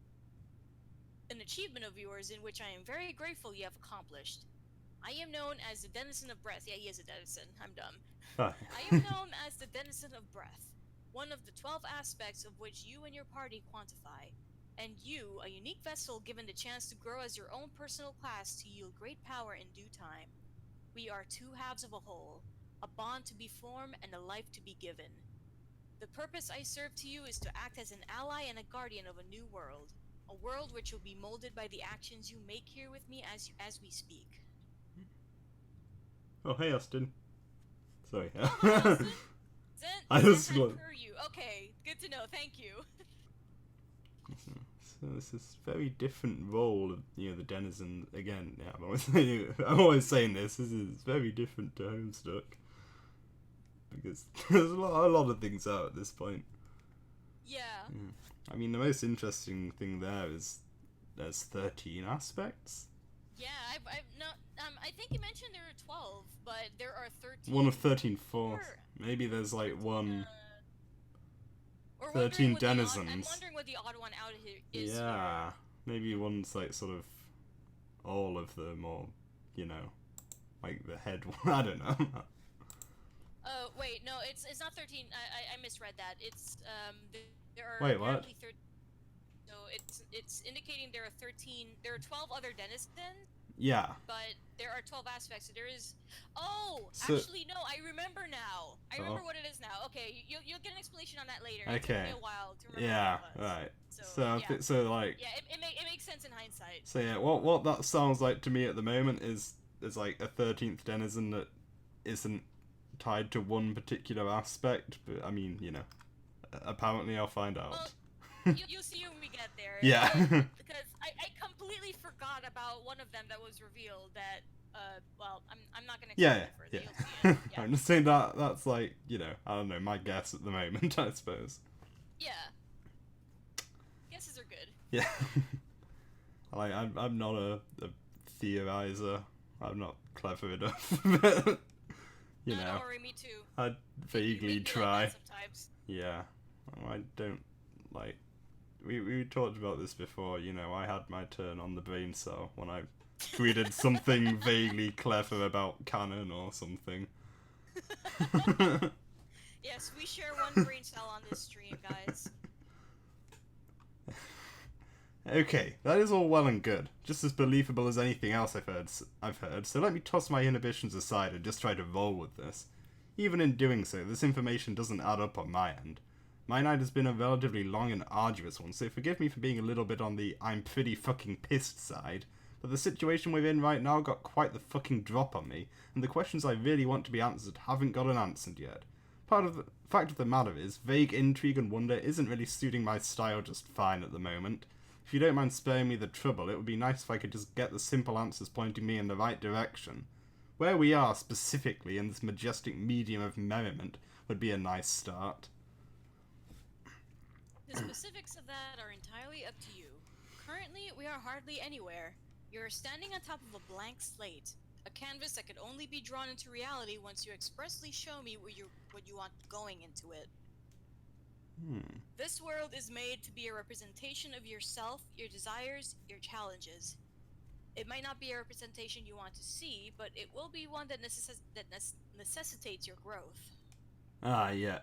An achievement of yours in which I am very grateful you have accomplished. I am known as the Denizen of Breath. Yeah, he is a Denizen. I'm dumb. Hi. I am known as the Denizen of Breath, one of the 12 aspects of which you and your party quantify. And you, a unique vessel given the chance to grow as your own personal class to yield great power in due time. We are two halves of a whole, a bond to be formed and a life to be given. The purpose I serve to you is to act as an ally and a guardian of a new world. A world which will be molded by the actions you make here with me as we speak. Oh, hey, Austin. Sorry. Oh, hi, Austin. I just Zen per you. Okay, good to know. Thank you. So this is a very different role of, you know, the Denizen. Again, yeah, I'm always saying this. This is very different to Homestuck. Because there's a lot of things out at this point. Yeah. I mean, the most interesting thing there is there's 13 aspects. Yeah, I've not. I think you mentioned there are 12, but there are 13. One of 13 fourths. Maybe there's like one. Or 13 I'm denizens. wondering what the odd one out here is. Yeah, here. maybe one's like sort of all of them, or you know, like the head one. I don't know. Oh wait, no, it's not 13. I misread that. It's there are Wait, what? apparently 13. So it's indicating there are 13. There are 12 other denizens. Yeah. But there are 12 aspects. So there is. Oh, So, actually no. I remember now. I remember what it is now. Okay, you'll get an explanation on that later. It took me a while to remember. Yeah. What it was. Right. So, So like. Yeah, it makes sense in hindsight. So yeah, what that sounds like to me at the moment is like a 13th denizen that isn't tied to one particular aspect. But I mean, you know, apparently I'll find out. Well, you'll see when we get there. Yeah. Because I completely forgot about one of them that was revealed. That well, I'm not gonna explain it further. You'll see it. Yeah. I'm just saying that's like, you know, I don't know, my guess at the moment, I suppose. Yeah. Yeah. Like, I'm not a theorizer. I'm not clever enough. But, you No, don't know, worry, me too. I'd You vaguely make me like that try. sometimes. Yeah. I don't, like, we talked about this before, you know, I had my turn on the brain cell when I tweeted something vaguely clever about canon or something. Yes, we share one brain cell on this stream, guys. Okay, that is all well and good, just as believable as anything else I've heard. So let me toss my inhibitions aside and just try to roll with this. Even in doing so, this information doesn't add up on my end. My night has been a relatively long and arduous one, so forgive me for being a little bit on the I'm pretty fucking pissed side, but the situation we're in right now got quite the fucking drop on me, and the questions I really want to be answered haven't gotten answered yet. Part of the fact of the matter is, vague intrigue and wonder isn't really suiting my style just fine at the moment. If you don't mind sparing me the trouble, it would be nice if I could just get the simple answers pointing me in the right direction. Where we are, specifically, in this majestic medium of merriment, would be a nice start. The specifics of that are entirely up to you. Currently, we are hardly anywhere. You're standing on top of a blank slate, a canvas that could only be drawn into reality once you expressly show me what you want going into it. This world is made to be a representation of yourself, your desires, your challenges. It might not be a representation you want to see, but it will be one that necessitates your growth. Ah, yeah.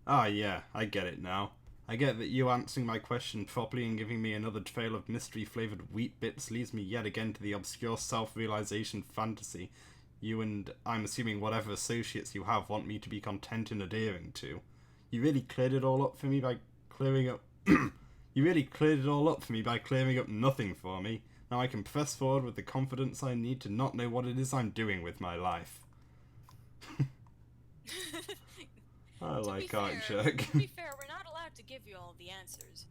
Ah, yeah, I get it now. I get that you answering my question properly and giving me another trail of mystery-flavoured wheat bits leads me yet again to the obscure self-realisation fantasy you and, I'm assuming, whatever associates you have want me to be content in adhering to. You really cleared it all up for me by clearing up... You really cleared it all up for me by clearing up nothing for me. Now I can press forward with the confidence I need to not know what it is I'm doing with my life. I like Archuk. To be fair, we're not allowed to give you all of the answers.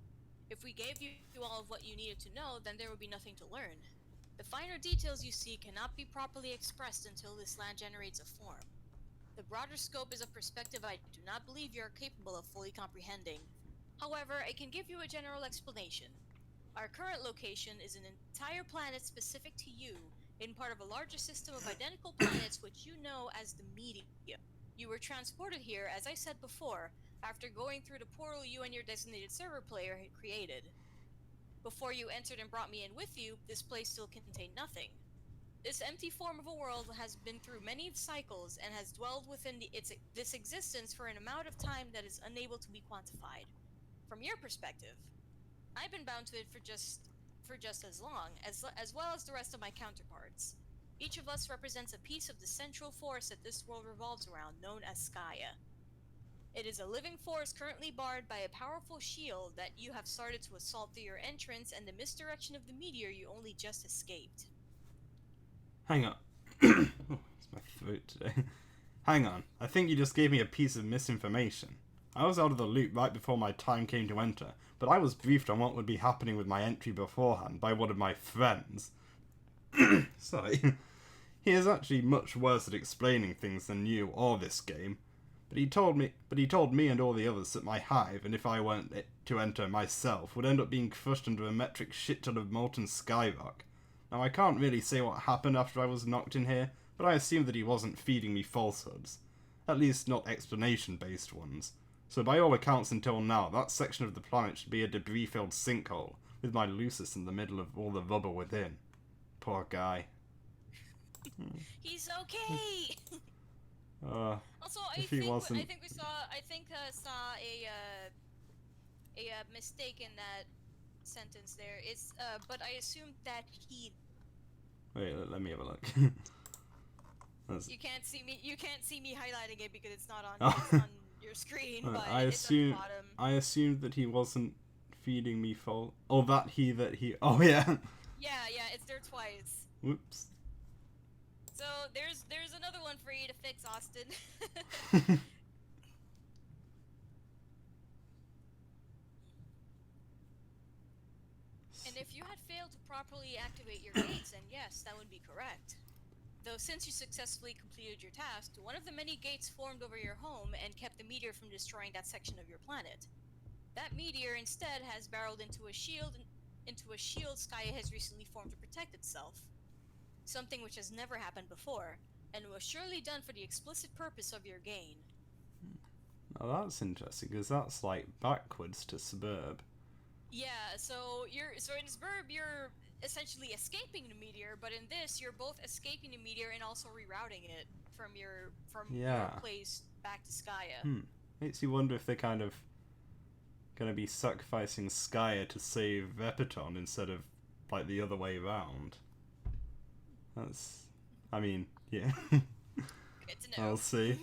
If we gave you all of what you needed to know, then there would be nothing to learn. The finer details you see cannot be properly expressed until this land generates a form. The broader scope is a perspective I do not believe you are capable of fully comprehending. However, I can give you a general explanation. Our current location is an entire planet specific to you, in part of a larger system of identical planets which you know as the medium. You were transported here, as I said before, after going through the portal you and your designated server player had created. Before you entered and brought me in with you, this place still contained nothing. This empty form of a world has been through many cycles and has dwelled within this existence for an amount of time that is unable to be quantified. From your perspective, I've been bound to it for just as long, as well as the rest of my counterparts. Each of us represents a piece of the central force that this world revolves around, known as Skaya. It is a living force currently barred by a powerful shield that you have started to assault through your entrance and the misdirection of the meteor you only just escaped. Hang on. Oh, it's my throat today. Hang on. I think you just gave me a piece of misinformation. I was out of the loop right before my time came to enter, but I was briefed on what would be happening with my entry beforehand by one of my friends. Sorry. He is actually much worse at explaining things than you or this game. But he told me and all the others that my hive, and if I weren't to enter myself, would end up being crushed under a metric shit ton of molten skyrock. Now I can't really say what happened after I was knocked in here, but I assume that he wasn't feeding me falsehoods. At least not explanation-based ones. So by all accounts until now, that section of the planet should be a debris-filled sinkhole, with my lusus in the middle of all the rubble within. Poor guy. He's okay. Also, I think we saw a mistake in that sentence there. It's but I assumed that he. Wait, let me have a look. You can't see me. You can't see me highlighting it because it's not on. It's on your screen. But it's at the bottom. I assumed that he wasn't feeding me full. Oh, that he. Oh yeah. Yeah. It's there twice. Whoops. So there's another one for you to fix, Austin. And if you had failed to properly activate your gates, then yes, that would be correct. Though since you successfully completed your task, one of the many gates formed over your home and kept the meteor from destroying that section of your planet. That meteor instead has barreled into a shield Skya has recently formed to protect itself. Something which has never happened before, and was surely done for the explicit purpose of your gain. Oh, that's interesting, because that's like backwards to suburb. Yeah, so in Sburb you're essentially escaping the meteor, but in this you're both escaping the meteor and also rerouting it from your Yeah. place back to Skya. Makes you wonder if they're kind of gonna be sacrificing Skya to save Epiton instead of like the other way around. That's, I mean, yeah. Good to know. I'll see.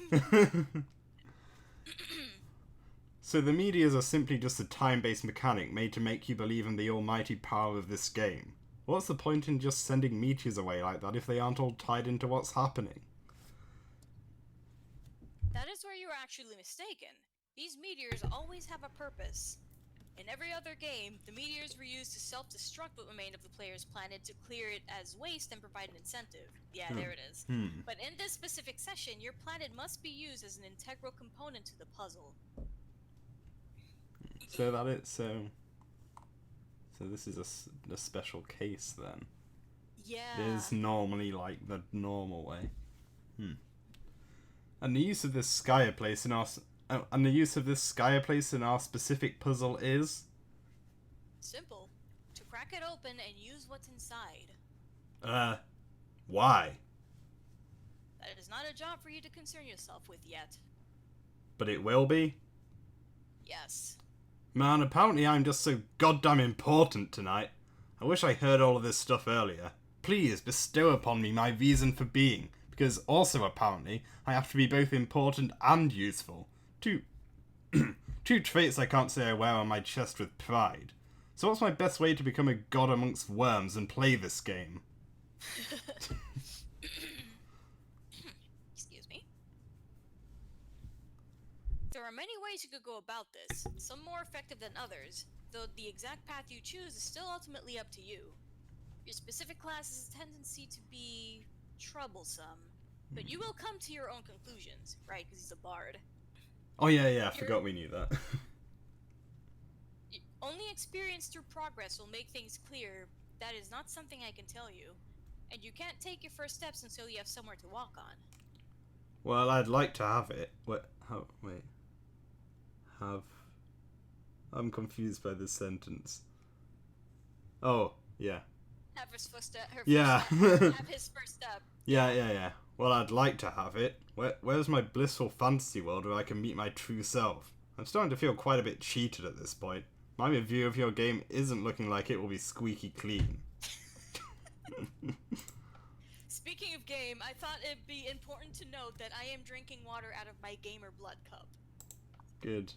So the meteors are simply just a time-based mechanic made to make you believe in the almighty power of this game. What's the point in just sending meteors away like that if they aren't all tied into what's happening? That is where you're actually mistaken. These meteors always have a purpose. In every other game, the meteors were used to self-destruct what remained of the player's planet to clear it as waste and provide an incentive. Yeah, there it is. But in this specific session, your planet must be used as an integral component to the puzzle. So that it. So this is a special case then. Yeah. It is normally like the normal way. And the use of this Skya place in our specific puzzle is simple. To crack it open and use what's inside. Why? That is not a job for you to concern yourself with yet. But it will be? Yes. Man, apparently I'm just so goddamn important tonight. I wish I heard all of this stuff earlier. Please bestow upon me my reason for being, because also apparently I have to be both important and useful. Two traits I can't say I wear on my chest with pride. So what's my best way to become a god amongst worms and play this game? Excuse me. There are many ways you could go about this, some more effective than others, though the exact path you choose is still ultimately up to you. Your specific class has a tendency to be troublesome, but you will come to your own conclusions, right, because he's a bard. Oh yeah, I forgot we knew that. Only experience through progress will make things clear. That is not something I can tell you, and you can't take your first steps until you have somewhere to walk on. Well, I'd like to have it. Have... I'm confused by this sentence. Oh, yeah. Have his first step. Yeah. Have his first step. Yeah. Well, I'd like to have it. Where's my blissful fantasy world where I can meet my true self? I'm starting to feel quite a bit cheated at this point. My review of your game isn't looking like it will be squeaky clean. Speaking of game, I thought it'd be important to note that I am drinking water out of my gamer blood cup. Good.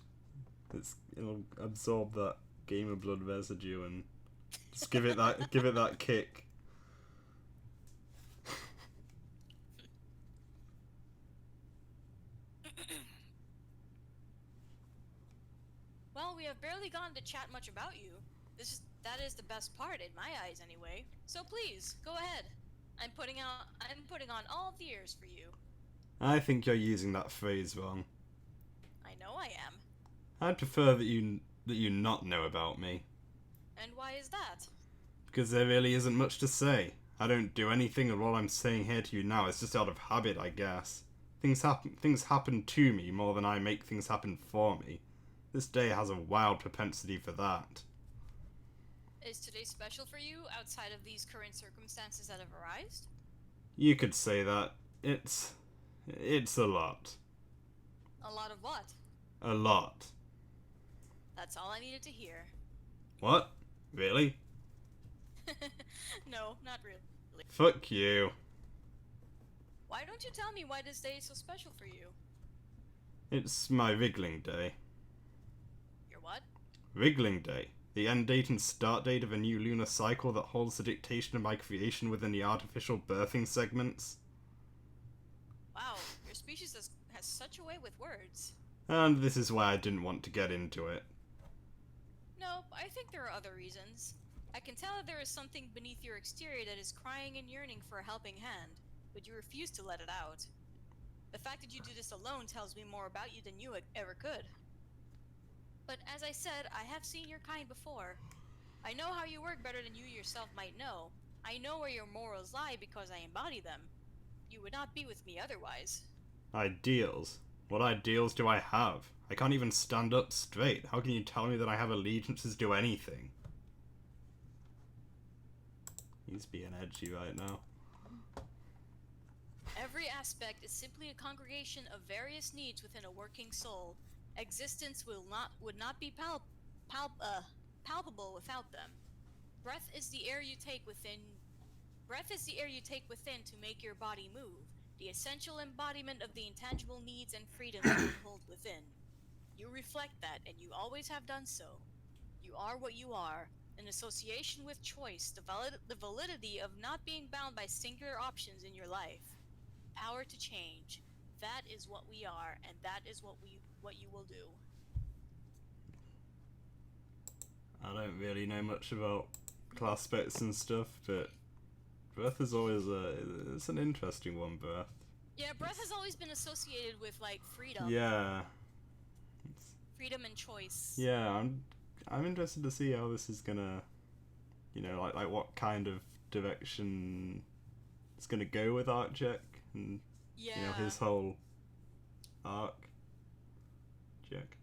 It'll absorb that gamer blood residue and just give it that kick. Well, we have barely gotten to chat much about you. That is the best part, in my eyes anyway. So please, go ahead. I'm putting on all the ears for you. I think you're using that phrase wrong. I know I am. I'd prefer that you not know about me. And why is that? Because there really isn't much to say. I don't do anything, and what I'm saying here to you now is just out of habit, I guess. Things happen to me more than I make things happen for me. This day has a wild propensity for that. Is today special for you, outside of these current circumstances that have arisen? You could say that. It's a lot. A lot of what? A lot. That's all I needed to hear. What? Really? No, not really. Fuck you. Why don't you tell me why this day is so special for you? It's my wriggling day. Your what? Wriggling day. The end date and start date of a new lunar cycle that holds the dictation of my creation within the artificial birthing segments. Wow, your species has such a way with words. And this is why I didn't want to get into it. No, I think there are other reasons. I can tell that there is something beneath your exterior that is crying and yearning for a helping hand, but you refuse to let it out. The fact that you do this alone tells me more about you than you ever could. But as I said, I have seen your kind before. I know how you work better than you yourself might know. I know where your morals lie because I embody them. You would not be with me otherwise. Ideals? What ideals do I have? I can't even stand up straight. How can you tell me that I have allegiances to anything? He's being edgy right now. Every aspect is simply a congregation of various needs within a working soul. Existence would not be palpable without them. Breath is the air you take within. Breath is the air you take within to make your body move, the essential embodiment of the intangible needs and freedoms you hold within. You reflect that, and you always have done so. You are what you are, an association with choice, the validity of not being bound by singular options in your life. Power to change. That is what we are, and that is what you will do. I don't really know much about class specs and stuff, but breath is always it's an interesting one, breath. Yeah, breath has always been associated with like freedom. Yeah. Freedom and choice. Yeah, I'm interested to see how this is gonna, like what kind of direction it's gonna go with Arcjack and his whole arc. Jack.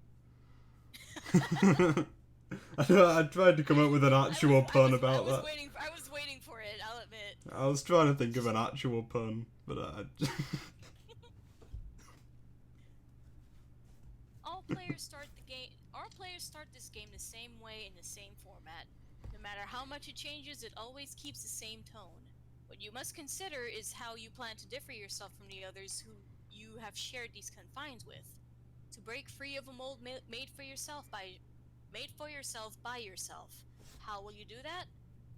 I tried to come up with an actual pun about that. I was waiting for it, I'll admit. I was trying to think of an actual pun, but All players start this game the same way in the same format. No matter how much it changes, it always keeps the same tone. What you must consider is how you plan to differ yourself from the others who you have shared these confines with. To break free of a mold made for yourself by yourself. How will you do that?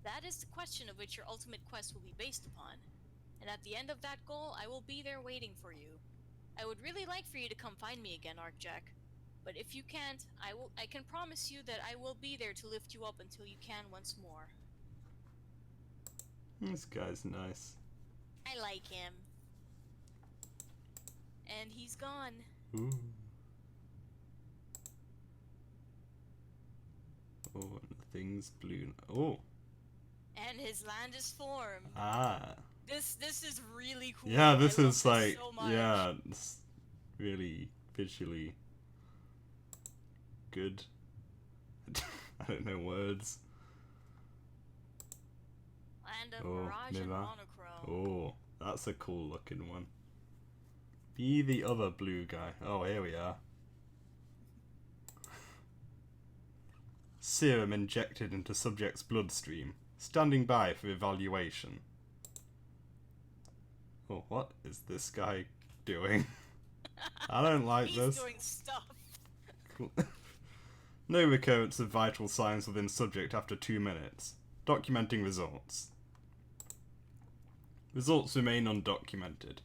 That is the question of which your ultimate quest will be based upon. And at the end of that goal, I will be there waiting for you. I would really like for you to come find me again, Arcjack. But if you can't, I can promise you that I will be there to lift you up until you can once more. This guy's nice. I like him. And he's gone. Ooh. Oh, and the thing's blue. Oh. And his land is formed. Ah. This is really cool. Yeah, this I is love like, this so much. yeah, it's really visually good. I don't know words. Land of mirage and monochrome. Oh, that's a cool looking one. Be the other blue guy. Oh, here we are. Serum injected into subject's bloodstream. Standing by for evaluation. Oh, what is this guy doing? I don't like this. He's doing stuff. Cool. No recurrence of vital signs within subject after 2 minutes. Documenting results. Results remain undocumented.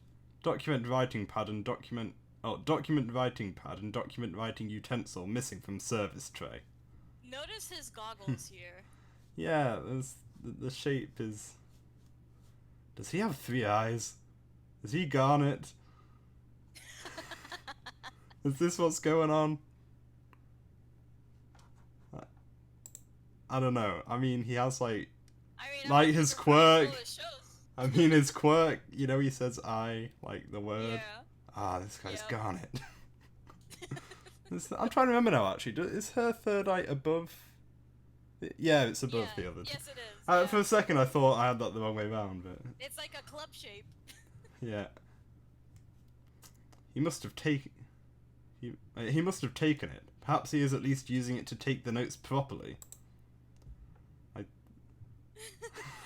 Document writing pad and document writing pad and document writing utensil missing from service tray. Notice his goggles here. Yeah, the shape is... Does he have 3 eyes? Is he Garnet? Is this what's going on? I don't know. I mean, he has like his quirk. I mean, his quirk. He says "I" like the word. Yeah. Ah, this guy's Garnet. I'm trying to remember now. Actually, is her third eye above? Yeah, it's above the others. Yes, it is. For a second, I thought I had that the wrong way round, but it's like a club shape. Yeah. He must have taken. He must have taken it. Perhaps he is at least using it to take the notes properly.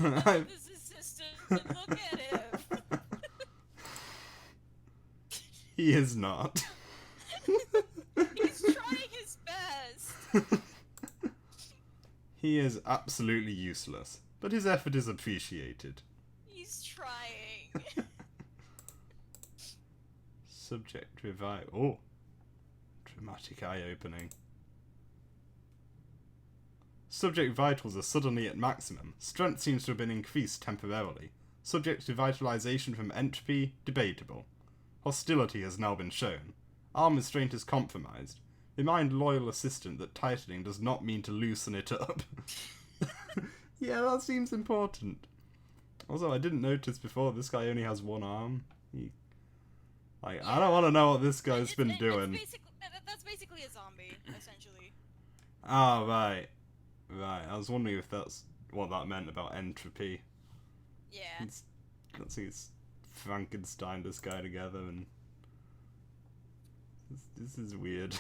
This is assistant. Look at him. He is not. He's trying his best. He is absolutely useless, but his effort is appreciated. He's trying. Subject revive. Oh. Dramatic eye-opening. Subject vitals are suddenly at maximum. Strength seems to have been increased temporarily. Subject revitalization from entropy, debatable. Hostility has now been shown. Arm restraint is compromised. Remind loyal assistant that tightening does not mean to loosen it up. Yeah, that seems important. Also, I didn't notice before, this guy only has one arm. I don't want to know what this guy's been doing. That's basically a zombie, essentially. Ah, right. Right, I was wondering if that's what that meant about entropy. Yeah. Let's see, it's Frankenstein this guy together, and this is weird.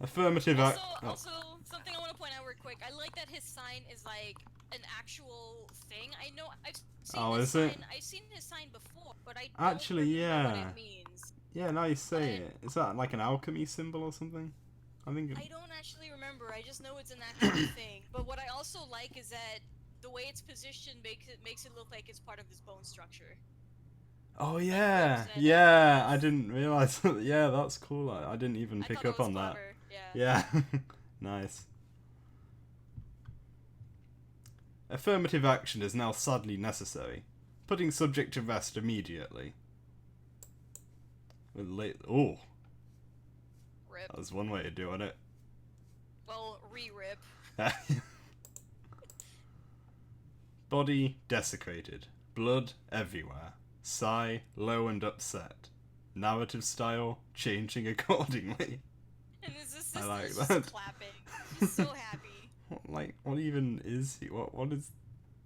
Affirmative act. Also, something I want to point out real quick. I like that his sign is like an actual thing. I know I've seen his sign. I've seen his sign before, but I don't remember what it means. Yeah, now you say it. Is that like an alchemy symbol or something? I don't actually remember. I just know it's an actual thing. But what I also like is that the way it's positioned makes it look like it's part of his bone structure. Oh yeah, yeah. I didn't realize. Yeah, that's cool. I didn't even pick up on that. Yeah. Nice. Affirmative action is now sadly necessary. Putting subject to rest immediately. Oh. Rip. That was one way of doing it. Well, re-rip. Body desecrated. Blood everywhere. Sigh, low and upset. Narrative style, changing accordingly. And his I assistant like is that. just clapping. He's so happy. What even is he? What is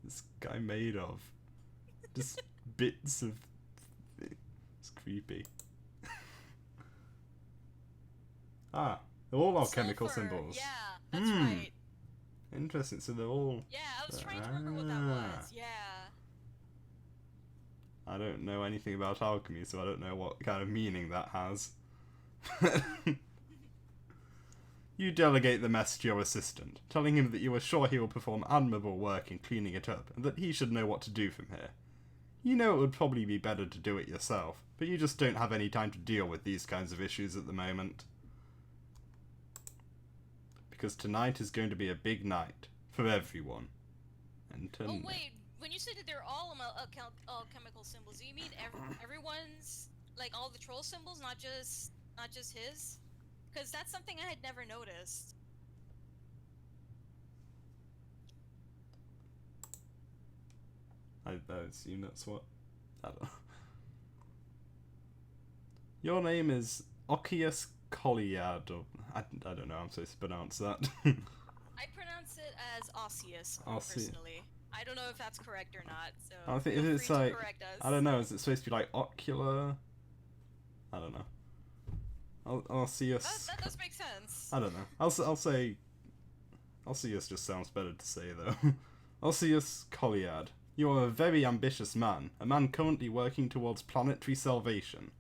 this guy made of? Just bits of... It's creepy. Ah, they're all alchemical symbols. Yeah, that's right. Interesting, so they're all... Yeah, I was trying to remember what that was. Yeah. I don't know anything about alchemy, so I don't know what kind of meaning that has. You delegate the mess to your assistant, telling him that you are sure he will perform admirable work in cleaning it up, and that he should know what to do from here. You know it would probably be better to do it yourself, but you just don't have any time to deal with these kinds of issues at the moment. Because tonight is going to be a big night for everyone. And oh wait, when you said that they're all alchemical symbols, do you mean everyone's, like all the troll symbols, not just his? Because that's something I had never noticed. I assume that's what... I don't know. Your name is Okius Colliard, or... I don't know how I'm supposed to pronounce that. I pronounce it as Osseous, personally. I don't know if that's correct or not, so I think if it's like... I don't know, is it supposed to be like ocular? I don't know. Osseous... That does make sense. I don't know. I'll say... Osseous just sounds better to say, though. Osseous Colliard. You are a very ambitious man, a man currently working towards planetary salvation.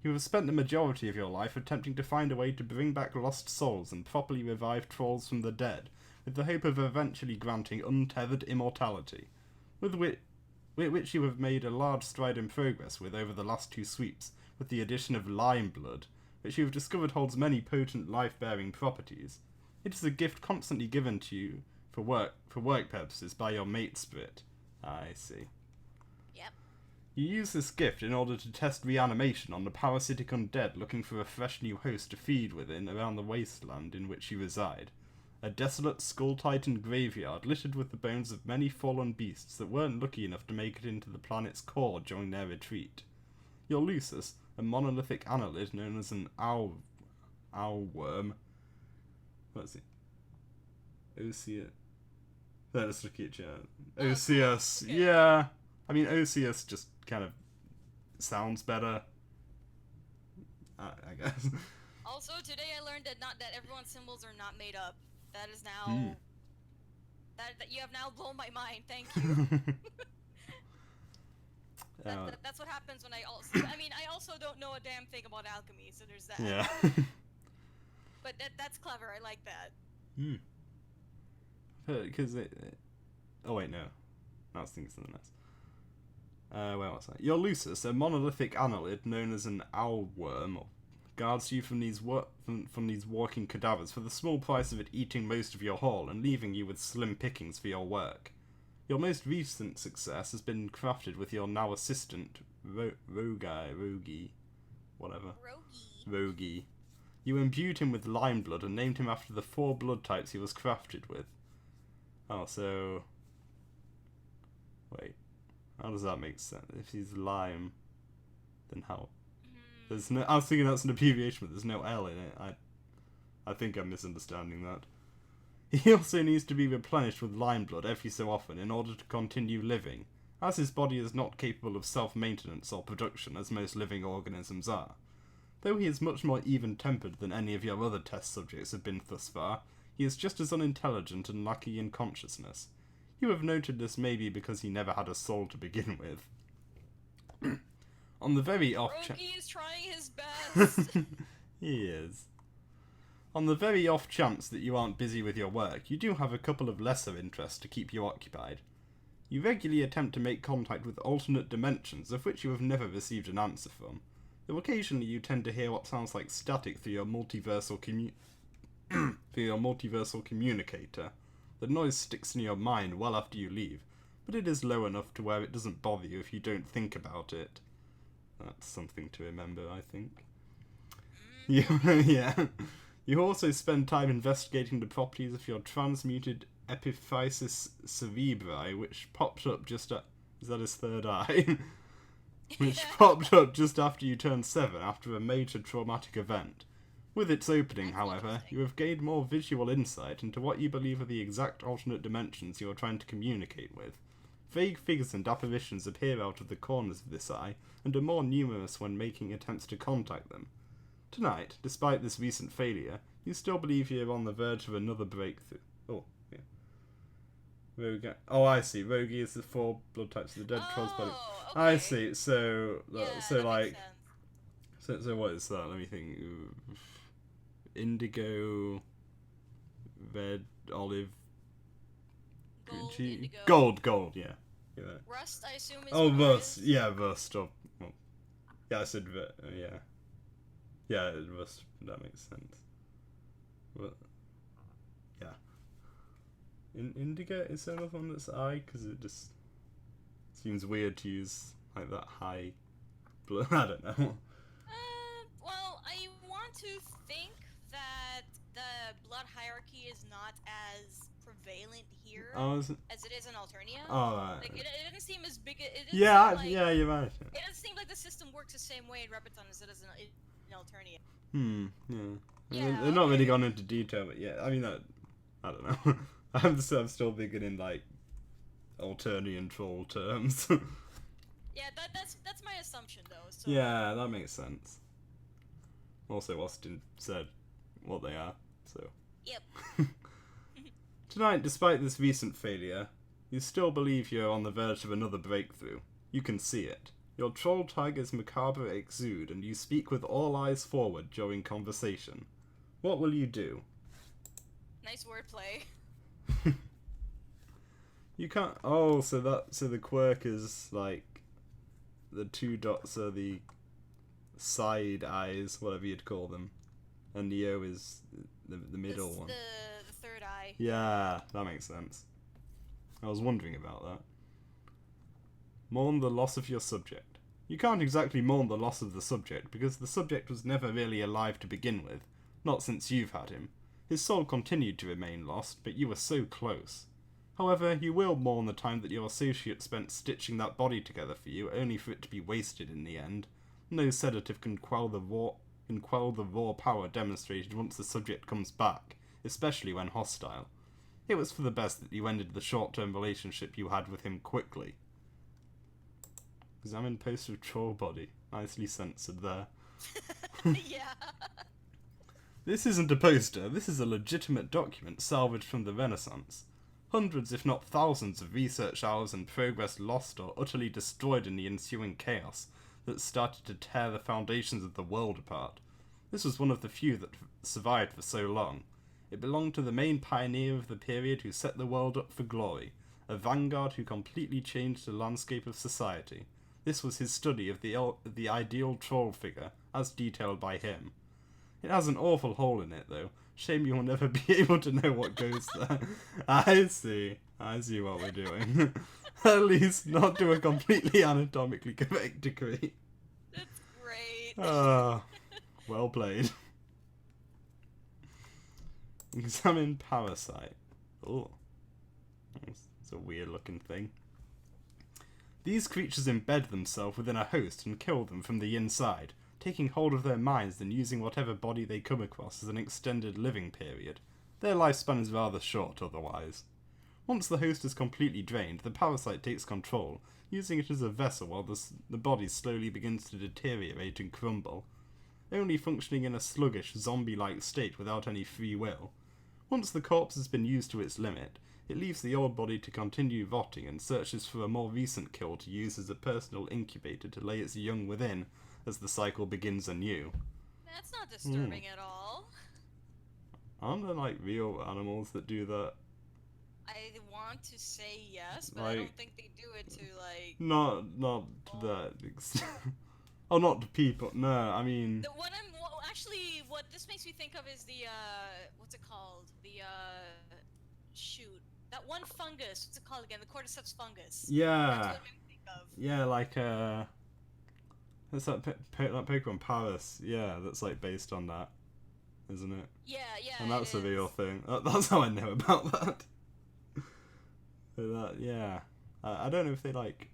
You have spent the majority of your life attempting to find a way to bring back lost souls and properly revive trolls from the dead, with the hope of eventually granting untethered immortality, with which you have made a large stride in progress with over the last 2 sweeps, with the addition of lime blood, which you have discovered holds many potent life-bearing properties. It is a gift constantly given to you for work purposes by your mate spirit. I see. Yep. You use this gift in order to test reanimation on the parasitic undead looking for a fresh new host to feed within around the wasteland in which you reside. A desolate, skull-tightened graveyard littered with the bones of many fallen beasts that weren't lucky enough to make it into the planet's core during their retreat. Your lusus, a monolithic annelid known as an owlworm. What's it? Osseous. Let's look at you. Osseous. Okay. Yeah. I mean, Osseous just kind of sounds better. I guess. Also, today I learned that everyone's symbols are not made up. That is now... That you have now blown my mind. Thank you. That's what happens when I also don't know a damn thing about alchemy, so there's that. Yeah. But that's clever. I like that. Because oh wait, no. That's thinking something else. Where was I? Your lusus, a monolithic annelid known as an owlworm, guards you from these walking cadavers for the small price of it eating most of your haul and leaving you with slim pickings for your work. Your most recent success has been crafted with your now assistant, Rogi. You You imbued him with lime blood and named him after the 4 blood types he was crafted with. Oh, so... Wait. How does that make sense? If he's lime, then how? There's no... I was thinking that's an abbreviation, but there's no L in it. I think I'm misunderstanding that. He also needs to be replenished with lime blood every so often in order to continue living, as his body is not capable of self-maintenance or production as most living organisms are. Though he is much more even-tempered than any of your other test subjects have been thus far, he is just as unintelligent and lacking in consciousness. You have noted this maybe because he never had a soul to begin with. On the very off chance... Rogi is trying his best! He is. On the very off chance that you aren't busy with your work, you do have a couple of lesser interests to keep you occupied. You regularly attempt to make contact with alternate dimensions of which you have never received an answer from. Though occasionally you tend to hear what sounds like static through your multiversal communicator. The noise sticks in your mind well after you leave, but it is low enough to where it doesn't bother you if you don't think about it. That's something to remember, I think. Yeah. You also spend time investigating the properties of your transmuted epiphysis cerebri, which popped up just at... Is that his third eye? Which popped up just after you turned 7 after a major traumatic event. With its opening, however, you have gained more visual insight into what you believe are the exact alternate dimensions you are trying to communicate with. Vague figures and apparitions appear out of the corners of this eye, and are more numerous when making attempts to contact them. Tonight, despite this recent failure, you still believe you are on the verge of another breakthrough. Oh, yeah. Rogi. Oh, I see. Rogi is the 4 blood types of the dead troll's body. Okay. I see. So, Yeah, so that like, makes sense. so what is that? Let me think. Indigo, red, olive, Gold, G- indigo. gold. Yeah. Yeah. Rust, I assume, is Oh, what it rust. is? Yeah, rust. Oh, well, yeah, I said yeah. Yeah, rust. That makes sense. But yeah. Indigo, is there another one that's I? Because it just seems weird to use like that high blood. I don't know. Well, I want to think that the blood hierarchy is not as prevalent here Is it? as it is in Alternia. Oh, right. Like, it doesn't seem as big. It doesn't Yeah, seem like, yeah, you're right. It doesn't seem like the system works the same way in Repeton as it does in Alternia. Yeah. Yeah, They're not really okay. gone into detail, but yeah, I mean, I don't know. I'm still thinking in like Alternian troll terms. Yeah, that's my assumption though. So. Yeah, that makes sense. Also, Austin said what they are, so. Yep. Tonight, despite this recent failure, you still believe you're on the verge of another breakthrough. You can see it. Your troll tiger's macabre exude, and you speak with all eyes forward during conversation. What will you do? Nice wordplay. You can't. Oh, so the quirk is like the 2 dots are the side eyes, whatever you'd call them, and Neo is the middle one. The third eye. Yeah, that makes sense. I was wondering about that. Mourn the loss of your subject. You can't exactly mourn the loss of the subject, because the subject was never really alive to begin with, not since you've had him. His soul continued to remain lost, but you were so close. However, you will mourn the time that your associate spent stitching that body together for you, only for it to be wasted in the end. No sedative can quell the raw power demonstrated once the subject comes back, especially when hostile. It was for the best that you ended the short-term relationship you had with him quickly. Examine poster of troll body. Nicely censored there. Yeah. This isn't a poster, this is a legitimate document salvaged from the Renaissance. Hundreds, if not thousands, of research hours and progress lost or utterly destroyed in the ensuing chaos that started to tear the foundations of the world apart. This was one of the few that survived for so long. It belonged to the main pioneer of the period who set the world up for glory, a vanguard who completely changed the landscape of society. This was his study of the ideal troll figure, as detailed by him. It has an awful hole in it, though. Shame you will never be able to know what goes there. I see what we're doing. At least not to a completely anatomically correct degree. That's great. Ah, well played. Examine parasite. Oh, it's a weird looking thing. These creatures embed themselves within a host and kill them from the inside, taking hold of their minds and using whatever body they come across as an extended living period. Their lifespan is rather short otherwise. Once the host is completely drained, the parasite takes control, using it as a vessel while the body slowly begins to deteriorate and crumble, only functioning in a sluggish, zombie-like state without any free will. Once the corpse has been used to its limit, it leaves the old body to continue rotting and searches for a more recent kill to use as a personal incubator to lay its young within as the cycle begins anew. That's not disturbing at all. Aren't there, like, real animals that do that? I want to say yes, but Like, I don't think they do it to, like... Not to that extent. Oh, not to people. No, I mean... Actually, what this makes me think of is the, what's it called? The, shoot. That one fungus. What's it called again? The cordyceps fungus. Yeah. That's what it made me think of. Yeah, like, that's that Pokemon Paris. Yeah, that's, like, based on that. Isn't it? Yeah. And that's a real thing. That's how I know about that. Yeah. I don't know if they, like,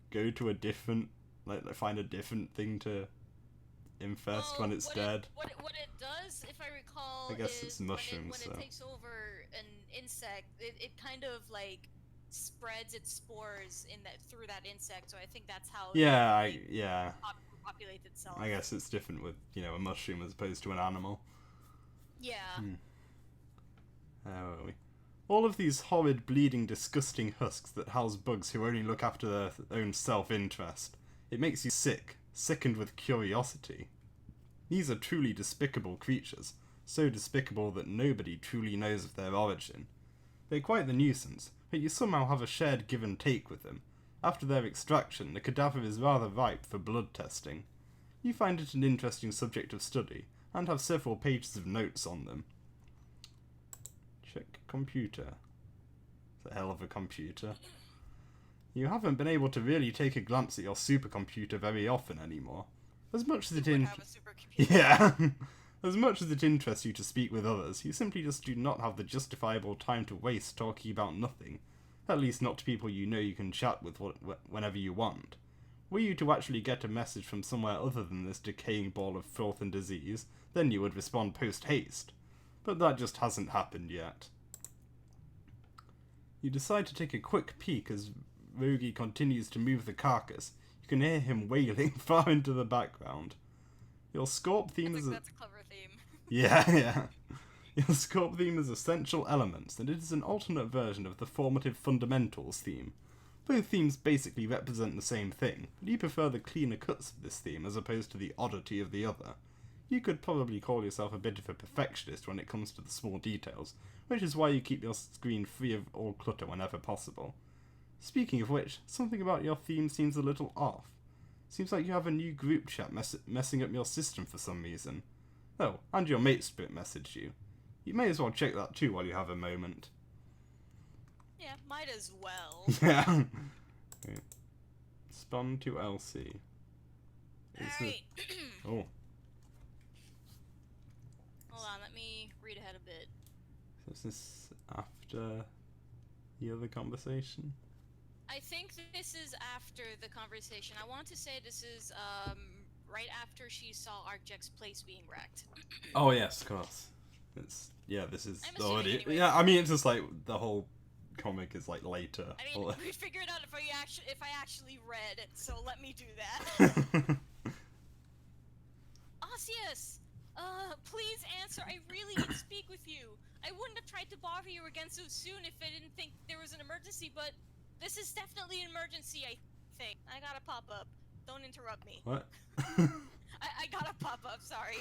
go to a different... Like, they find a different thing to infest when it's dead. What it does, if I recall, I guess is it's mushrooms, when it takes over an insect, it kind of like spreads its spores through that insect. So I think that's how Yeah, populates itself. I guess it's different with, you know, a mushroom as opposed to an animal. Yeah. Where are we? All of these horrid, bleeding, disgusting husks that house bugs who only look after their own self-interest. It makes you sick, sickened with curiosity. These are truly despicable creatures, so despicable that nobody truly knows of their origin. They're quite the nuisance, but you somehow have a shared give and take with them. After their extraction, the cadaver is rather ripe for blood testing. You find it an interesting subject of study, and have several pages of notes on them. Check computer. It's a hell of a computer. You haven't been able to really take a glance at your supercomputer very often anymore. As much as it Yeah. As much as it interests you to speak with others, you simply just do not have the justifiable time to waste talking about nothing. At least not to people you know you can chat with whenever you want. Were you to actually get a message from somewhere other than this decaying ball of filth and disease, then you would respond post-haste. But that just hasn't happened yet. You decide to take a quick peek as Rogi continues to move the carcass. You can hear him wailing far into the background. Your Scorp theme is that's a clever theme. Yeah. Your Scorp theme is essential elements, and it is an alternate version of the formative fundamentals theme. Both themes basically represent the same thing, but you prefer the cleaner cuts of this theme as opposed to the oddity of the other. You could probably call yourself a bit of a perfectionist when it comes to the small details, which is why you keep your screen free of all clutter whenever possible. Speaking of which, something about your theme seems a little off. Seems like you have a new group chat messing up your system for some reason. Oh, and your mate split messaged you. You may as well check that too while you have a moment. Yeah, might as well. Yeah. Okay. Spawn to LC. Alright. Oh. Hold on, let me read ahead a bit. So is this after the other conversation? I think this is after the conversation. I want to say this is right after she saw Arcjex's place being wrecked. Oh yes, of course. This is already. Anyway. Yeah, I mean it's just like the whole comic is like later. I mean, we figured out if I actually read it, so let me do that. Osseous! Please answer. I really need to speak with you. I wouldn't have tried to bother you again so soon if I didn't think there was an emergency, but this is definitely an emergency, I think. I gotta pop up. Don't interrupt me. What? I gotta pop up, sorry.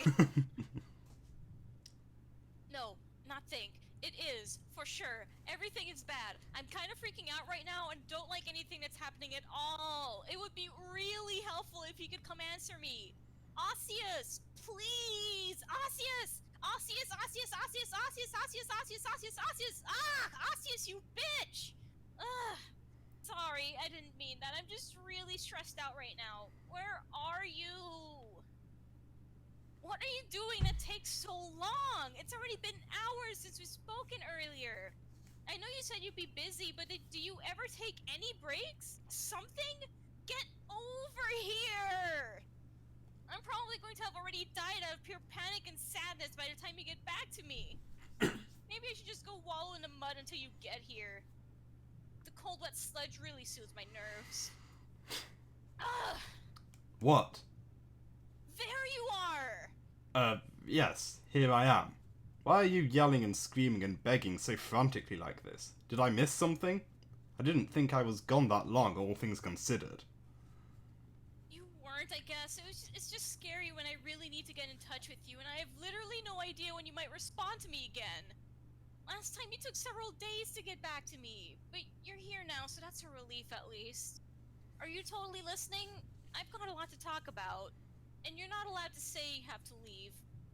No, not think. It is, for sure. Everything is bad. I'm kind of freaking out right now and don't like anything that's happening at all. It would be really helpful if you could come answer me. Osseous, please! Osseous! Osseous, Osseous, Osseous, Osseous, Osseous, Osseous, Osseous, Osseous! Ah! Osseous, you bitch! Ugh. Sorry, I didn't mean that. I'm just really stressed out right now. Where are you? What are you doing to take so long? It's already been hours since we've spoken earlier. I know you said you'd be busy, but do you ever take any breaks? Something? Get over here! I'm probably going to have already died out of pure panic and sadness by the time you get back to me. Maybe I should just go wallow in the mud until you get here. The cold, wet sludge really soothes my nerves. Ugh! What? There you are! Yes, here I am. Why are you yelling and screaming and begging so frantically like this? Did I miss something? I didn't think I was gone that long, all things considered. You weren't, I guess. It's just scary when I really need to get in touch with you, and I have literally no idea when you might respond to me again. Last time you took several days to get back to me, but you're here now, so that's a relief at least. Are you totally listening? I've got a lot to talk about, and you're not allowed to say you have to leave.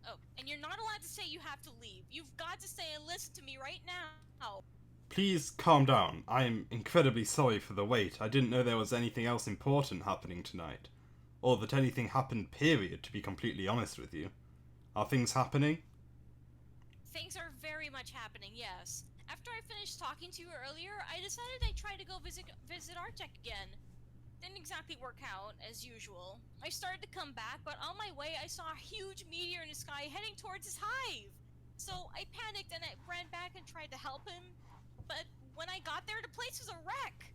Oh, and you're not allowed to say you have to leave. You've got to stay and listen to me right now. Please calm down. I am incredibly sorry for the wait. I didn't know there was anything else important happening tonight. Or that anything happened, period, to be completely honest with you. Are things happening? Things are very much happening, yes. After I finished talking to you earlier, I decided I'd try to go visit Archek again. Didn't exactly work out, as usual. I started to come back, but on my way I saw a huge meteor in the sky heading towards his hive. So I panicked and I ran back and tried to help him, but when I got there, the place was a wreck.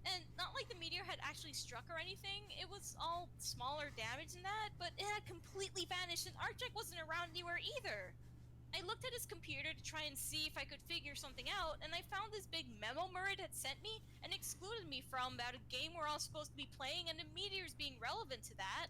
And not like the meteor had actually struck or anything, it was all smaller damage than that, but it had completely vanished and Archek wasn't around anywhere either. I looked at his computer to try and see if I could figure something out, and I found this big memo Murray had sent me and excluded me from about a game we're all supposed to be playing and the meteors being relevant to that.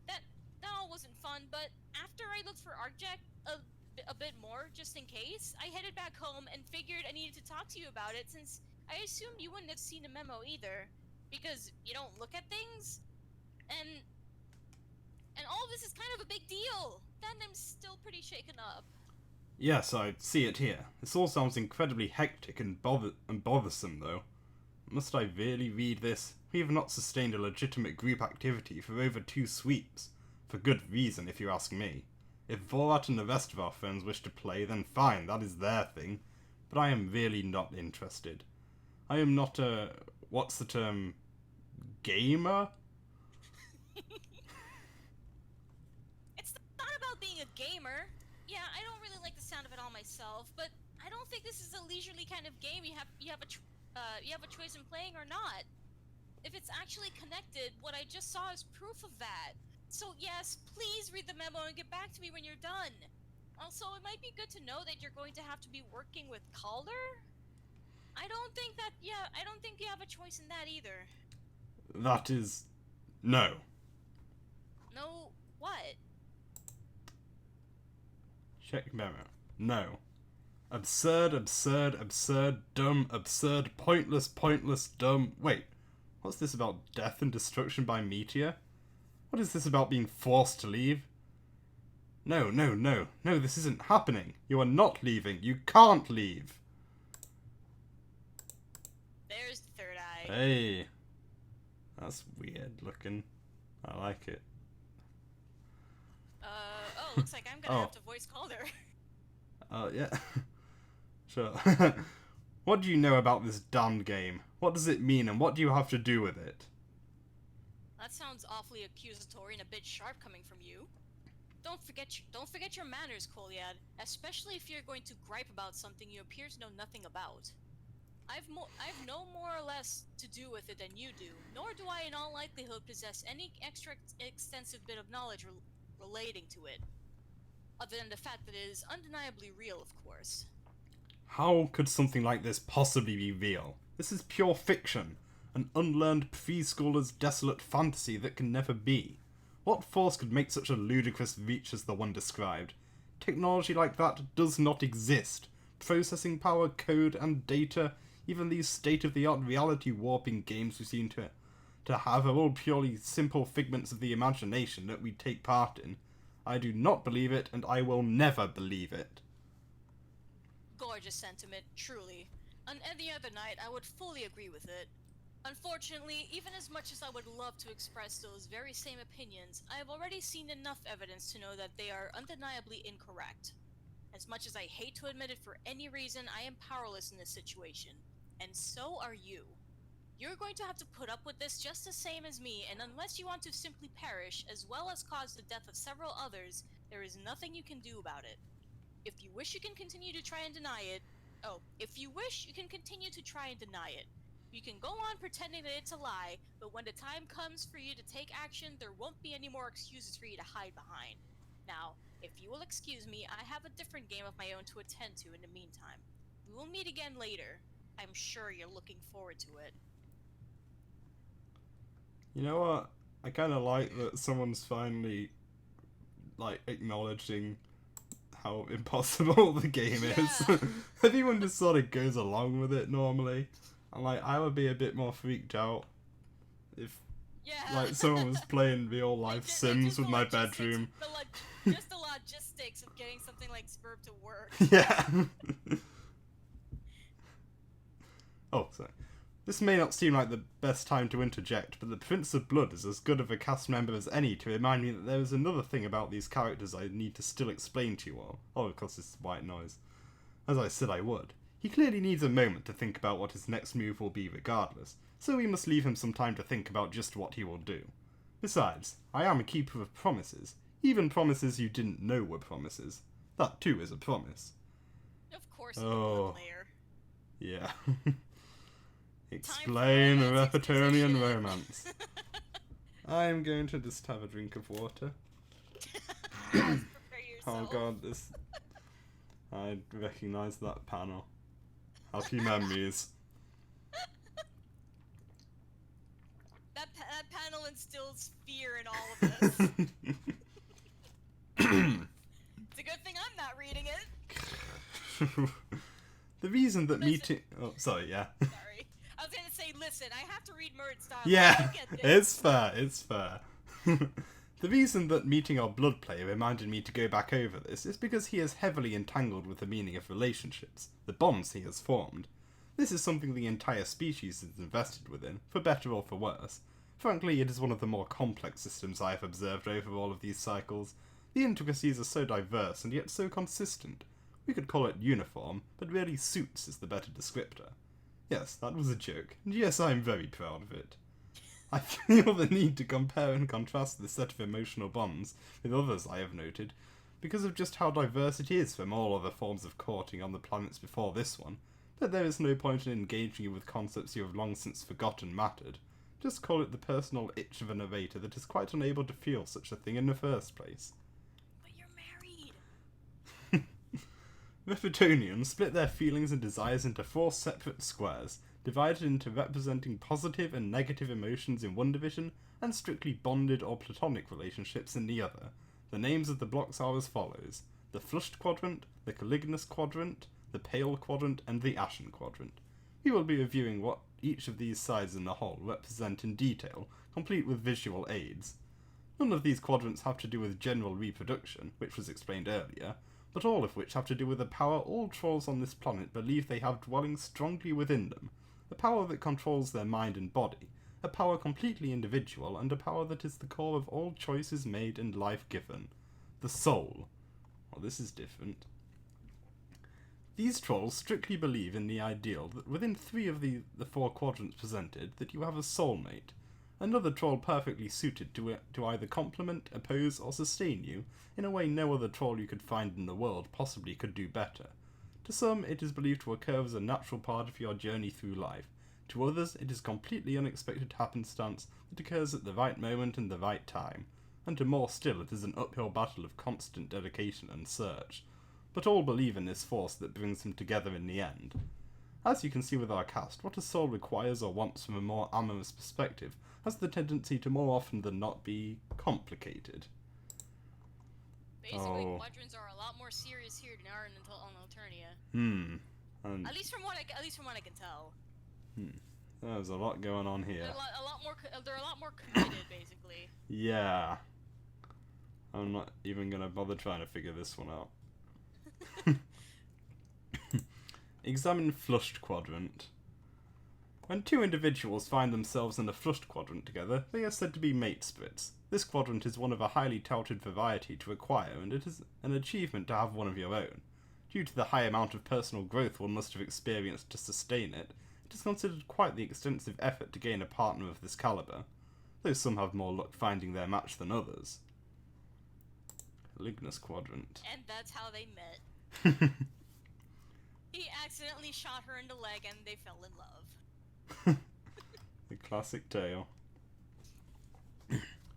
That all wasn't fun, but after I looked for Archek a bit more, just in case, I headed back home and figured I needed to talk to you about it since I assumed you wouldn't have seen the memo either, because you don't look at things, and all this is kind of a big deal. Then I'm still pretty shaken up. Yes, I see it here. This all sounds incredibly hectic and bothersome, though. Must I really read this? We have not sustained a legitimate group activity for over 2 sweeps. For good reason, if you ask me. If Vorat and the rest of our friends wish to play, then fine, that is their thing. But I am really not interested. I am not a... what's the term? Gamer? It's not about being a gamer. Yeah, I don't really like the sound of it all myself, but I don't think this is a leisurely kind of game you have a choice in playing or not. If it's actually connected, what I just saw is proof of that. So yes, please read the memo and get back to me when you're done. Also, it might be good to know that you're going to have to be working with Calder. I don't think you have a choice in that either. That is... no. No, what? Check memo. No. Absurd, absurd, absurd, dumb, absurd, pointless, pointless, dumb... Wait, what's this about death and destruction by meteor? What is this about being forced to leave? No, no, no. No, this isn't happening. You are not leaving. You can't leave. There's the third eye. Hey. That's weird looking. I like it. Looks like I'm gonna have to voice Calder. Yeah. Sure. What do you know about this damned game? What does it mean and what do you have to do with it? That sounds awfully accusatory and a bit sharp coming from you. Don't forget your manners, Koliad, especially if you're going to gripe about something you appear to know nothing about. I've no more or less to do with it than you do, nor do I in all likelihood possess any extra extensive bit of knowledge relating to it. Other than the fact that it is undeniably real, of course. How could something like this possibly be real? This is pure fiction. An unlearned preschooler's desolate fantasy that can never be. What force could make such a ludicrous reach as the one described? Technology like that does not exist. Processing power, code, and data, even these state-of-the-art reality warping games we seem to have are all purely simple figments of the imagination that we take part in. I do not believe it, and I will never believe it. Gorgeous sentiment, truly. On any other night, I would fully agree with it. Unfortunately, even as much as I would love to express those very same opinions, I have already seen enough evidence to know that they are undeniably incorrect. As much as I hate to admit it for any reason, I am powerless in this situation. And so are you. You're going to have to put up with this just the same as me, and unless you want to simply perish, as well as cause the death of several others, there is nothing you can do about it. If you wish, you can continue to try and deny it. Oh, if you wish, you can continue to try and deny it. You can go on pretending that it's a lie, but when the time comes for you to take action, there won't be any more excuses for you to hide behind. Now, if you will excuse me, I have a different game of my own to attend to in the meantime. We will meet again later. I'm sure you're looking forward to it. You know what? I kind of like that someone's finally, like, acknowledging how impossible the game is. Everyone just sort of goes along with it normally. And, like, I would be a bit more freaked out if, like, someone was playing real life Sims with my bedroom. Just the logistics of getting something like Spurb to work. Yeah. Oh, sorry. This may not seem like the best time to interject, but the Prince of Blood is as good of a cast member as any to remind me that there is another thing about these characters I need to still explain to you all. Oh, of course, it's white noise. As I said I would. He clearly needs a moment to think about what his next move will be regardless, so we must leave him some time to think about just what he will do. Besides, I am a keeper of promises, even promises you didn't know were promises. That too is a promise. Of course, Blood Layer. Yeah. Explain Repetonian romance. I'm going to just have a drink of water. Oh god, this... I recognise that panel. Happy memories. That panel instills fear in all of us. It's a good thing I'm not reading it. The reason that meeting... Oh, sorry, yeah. Sorry. I was gonna say, listen, I have to read Murder's dialogue. Yeah, it's fair, it's fair. The reason that meeting our blood player reminded me to go back over this is because he is heavily entangled with the meaning of relationships, the bonds he has formed. This is something the entire species is invested within, for better or for worse. Frankly, it is one of the more complex systems I have observed over all of these cycles. The intricacies are so diverse and yet so consistent. We could call it uniform, but really suits is the better descriptor. Yes, that was a joke, and yes, I am very proud of it. I feel the need to compare and contrast this set of emotional bonds with others I have noted, because of just how diverse it is from all other forms of courting on the planets before this one, but there is no point in engaging you with concepts you have long since forgotten mattered. Just call it the personal itch of a narrator that is quite unable to feel such a thing in the first place. But you're married! Repetonians split their feelings and desires into 4 separate squares, divided into representing positive and negative emotions in one division, and strictly bonded or platonic relationships in the other. The names of the blocks are as follows: the flushed quadrant, the calignous quadrant, the pale quadrant, and the ashen quadrant. We will be reviewing what each of these sides in the whole represent in detail, complete with visual aids. None of these quadrants have to do with general reproduction, which was explained earlier, but all of which have to do with a power all trolls on this planet believe they have dwelling strongly within them. A power that controls their mind and body, a power completely individual, and a power that is the core of all choices made and life given. The soul. Well, this is different. These trolls strictly believe in the ideal that within 3 of the 4 quadrants presented, that you have a soulmate, another troll perfectly suited to either complement, oppose, or sustain you, in a way no other troll you could find in the world possibly could do better. To some, it is believed to occur as a natural part of your journey through life. To others, it is completely unexpected happenstance that occurs at the right moment and the right time. And to more still, it is an uphill battle of constant dedication and search. But all believe in this force that brings them together in the end. As you can see with our cast, what a soul requires or wants from a more amorous perspective has the tendency to more often than not be complicated. Basically, quadrants are a lot more serious here than are on Alternia. At least from what I can tell. There's a lot going on here. They're a lot more committed, basically. Yeah. I'm not even gonna bother trying to figure this one out. Examine flushed quadrant. When two individuals find themselves in a flushed quadrant together, they are said to be mate splits. This quadrant is one of a highly touted variety to acquire, and it is an achievement to have one of your own. Due to the high amount of personal growth one must have experienced to sustain it, it is considered quite the extensive effort to gain a partner of this caliber, though some have more luck finding their match than others. Lignus quadrant. And that's how they met. He accidentally shot her in the leg and they fell in love. The classic tale.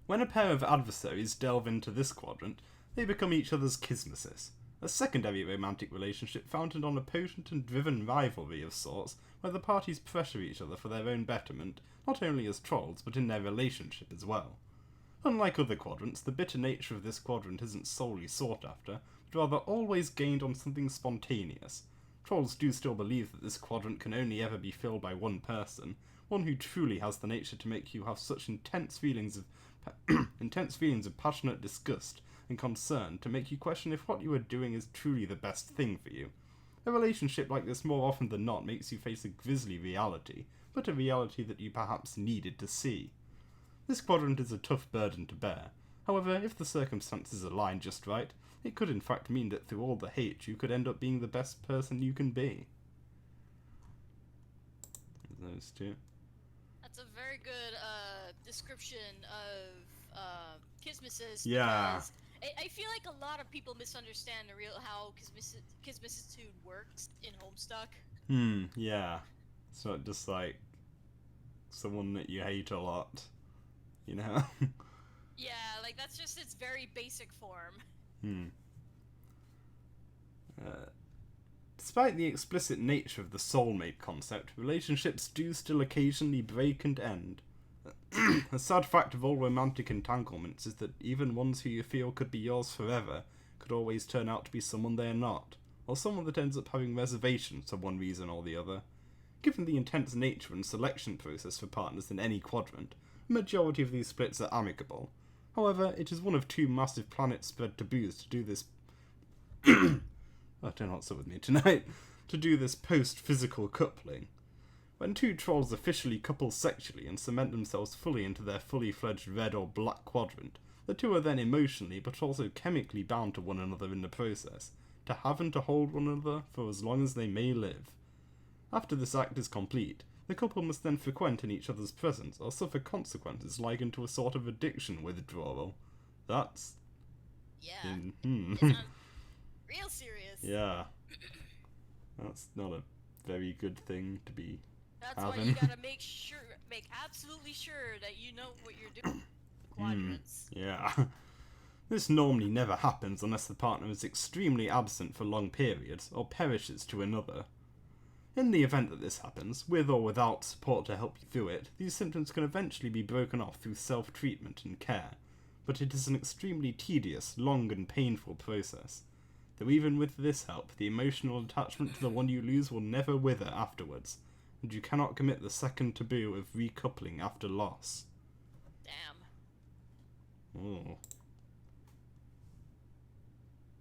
When a pair of adversaries delve into this quadrant, they become each other's kismesis, a secondary romantic relationship founded on a potent and driven rivalry of sorts, where the parties pressure each other for their own betterment, not only as trolls, but in their relationship as well. Unlike other quadrants, the bitter nature of this quadrant isn't solely sought after, but rather always gained on something spontaneous. Trolls do still believe that this quadrant can only ever be filled by one person, one who truly has the nature to make you have such intense feelings of passionate disgust and concern to make you question if what you are doing is truly the best thing for you. A relationship like this more often than not makes you face a grisly reality, but a reality that you perhaps needed to see. This quadrant is a tough burden to bear. However, if the circumstances align just right, it could in fact mean that through all the hate you could end up being the best person you can be. Those two. That's a very good description of kismesis. Yeah. Because I feel like a lot of people misunderstand how kismesitude works in Homestuck. Yeah. It's not just like someone that you hate a lot, you know? Yeah, like that's just its very basic form. Despite the explicit nature of the soulmate concept, relationships do still occasionally break and end. A sad fact of all romantic entanglements is that even ones who you feel could be yours forever could always turn out to be someone they are not, or someone that ends up having reservations for one reason or the other. Given the intense nature and selection process for partners in any quadrant, a majority of these splits are amicable. However, it is one of two massive planet-spread taboos to do this don't answer with me tonight. To do this post-physical coupling. When two trolls officially couple sexually and cement themselves fully into their fully fledged red or black quadrant, the two are then emotionally but also chemically bound to one another in the process, to have and to hold one another for as long as they may live. After this act is complete, the couple must then frequent in each other's presence or suffer consequences likened to a sort of addiction withdrawal. That's... Yeah. It's not real serious. Yeah. That's not a very good thing to be That's having. why you gotta make absolutely sure that you know what you're doing. Quadrants. Yeah. This normally never happens unless the partner is extremely absent for long periods or perishes to another. In the event that this happens, with or without support to help you through it, these symptoms can eventually be broken off through self-treatment and care, but it is an extremely tedious, long and painful process. Though even with this help, the emotional attachment to the one you lose will never wither afterwards, and you cannot commit the second taboo of recoupling after loss. Damn. Oh.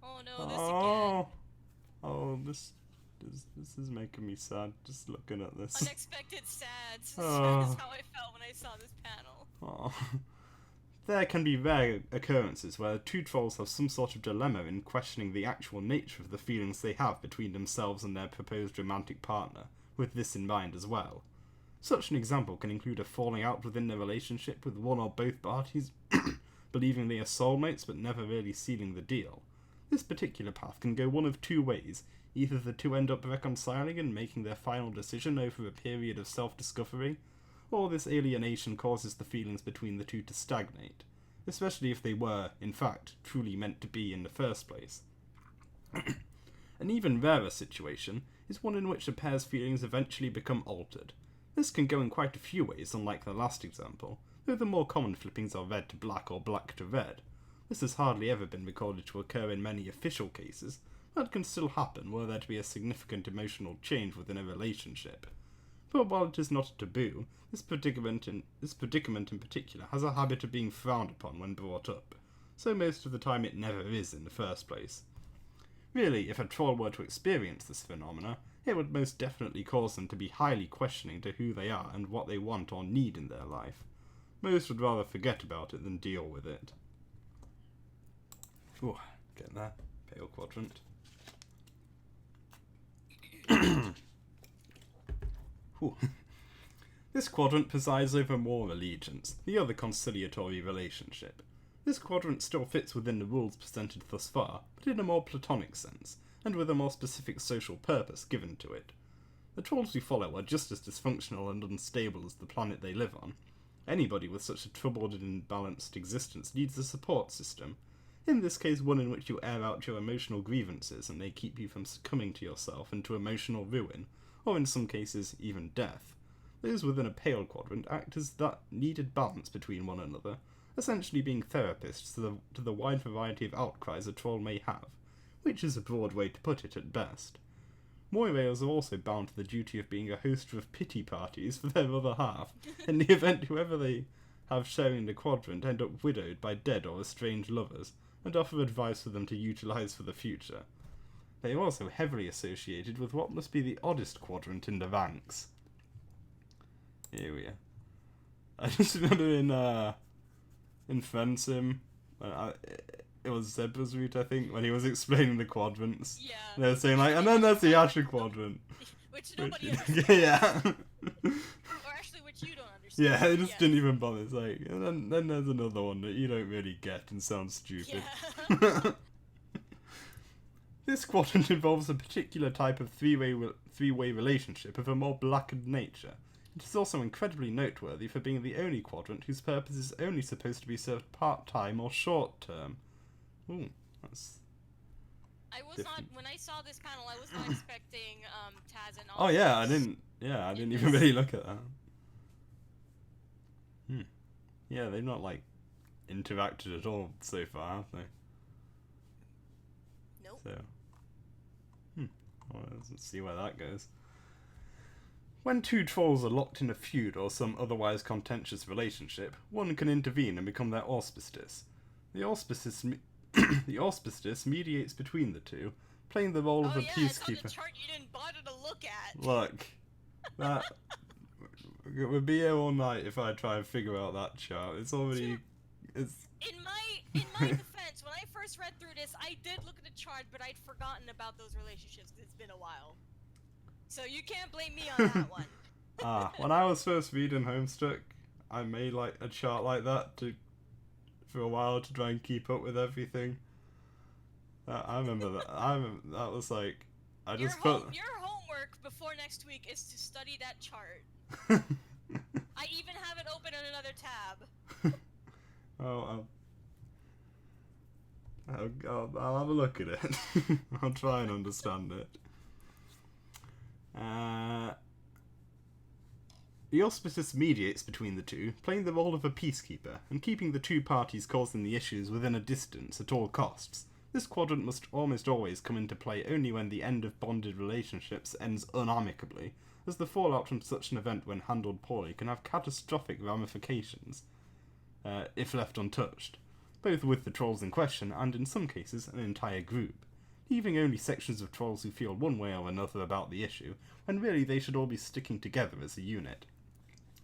Oh no, this again. Oh, this is making me sad just looking at this. Unexpected sad. That's Oh. how I felt when I saw this panel. Oh. There can be rare occurrences where two trolls have some sort of dilemma in questioning the actual nature of the feelings they have between themselves and their proposed romantic partner, with this in mind as well. Such an example can include a falling out within the relationship with one or both parties believing they are soulmates but never really sealing the deal. This particular path can go one of two ways. Either the two end up reconciling and making their final decision over a period of self-discovery, or this alienation causes the feelings between the two to stagnate, especially if they were, in fact, truly meant to be in the first place. An even rarer situation is one in which a pair's feelings eventually become altered. This can go in quite a few ways, unlike the last example, though the more common flippings are red to black or black to red. This has hardly ever been recorded to occur in many official cases, but can still happen were there to be a significant emotional change within a relationship. But while it is not a taboo, this predicament in particular has a habit of being frowned upon when brought up, so most of the time it never is in the first place. Really, if a troll were to experience this phenomena, it would most definitely cause them to be highly questioning to who they are and what they want or need in their life. Most would rather forget about it than deal with it. Ooh, get there. Pale quadrant. This quadrant presides over more allegiance, the other conciliatory relationship. This quadrant still fits within the rules presented thus far, but in a more platonic sense, and with a more specific social purpose given to it. The trolls we follow are just as dysfunctional and unstable as the planet they live on. Anybody with such a troubled and imbalanced existence needs a support system. In this case, one in which you air out your emotional grievances and they keep you from succumbing to yourself and to emotional ruin, or in some cases, even death. Those within a pale quadrant act as that needed balance between one another, essentially being therapists to the wide variety of outcries a troll may have, which is a broad way to put it at best. Moirails are also bound to the duty of being a host of pity parties for their other half, in the event whoever they have sharing the quadrant end up widowed by dead or estranged lovers, and offer advice for them to utilise for the future. They are also heavily associated with what must be the oddest quadrant in the ranks. Here we are. I just remember in Fencim, it was Zebra's route, I think, when he was explaining the quadrants. Yeah. They were saying, like, and then there's the Asher quadrant. Which nobody understands. Yeah. Or actually, which you don't understand. Yeah, they just didn't even bother. It's like, and then there's another one that you don't really get and sounds stupid. Yeah. This quadrant involves a particular type of three-way relationship of a more blackened nature. It is also incredibly noteworthy for being the only quadrant whose purpose is only supposed to be served part-time or short-term. Ooh, that's I was different. not, when I saw this panel, I was not expecting Taz and Oh yeah, I didn't even really look at that. Yeah, they've not, like, interacted at all so far, have they? Nope. So, well, let's see where that goes. When two trolls are locked in a feud or some otherwise contentious relationship, one can intervene and become their auspicitus. The auspicitus mediates between the two, playing the role of a It's on the peacekeeper. chart you didn't bother to look at. Look, that would be here all night if I try and figure out that chart. It's already, it's. In my defense, when I first read through this, I did look at the chart, but I'd forgotten about those relationships. It's been a while, so you can't blame me on that one. When I was first reading Homestuck, I made like a chart like that for a while to try and keep up with everything. I remember that. That was like, I just your homework before next week is to study that chart. I even have it open on another tab. I'll have a look at it. I'll try and understand it. The auspicitus mediates between the two, playing the role of a peacekeeper, and keeping the two parties causing the issues within a distance at all costs. This quadrant must almost always come into play only when the end of bonded relationships ends unamicably, as the fallout from such an event when handled poorly can have catastrophic ramifications, if left untouched, both with the trolls in question and, in some cases, an entire group, leaving only sections of trolls who feel one way or another about the issue, when really they should all be sticking together as a unit.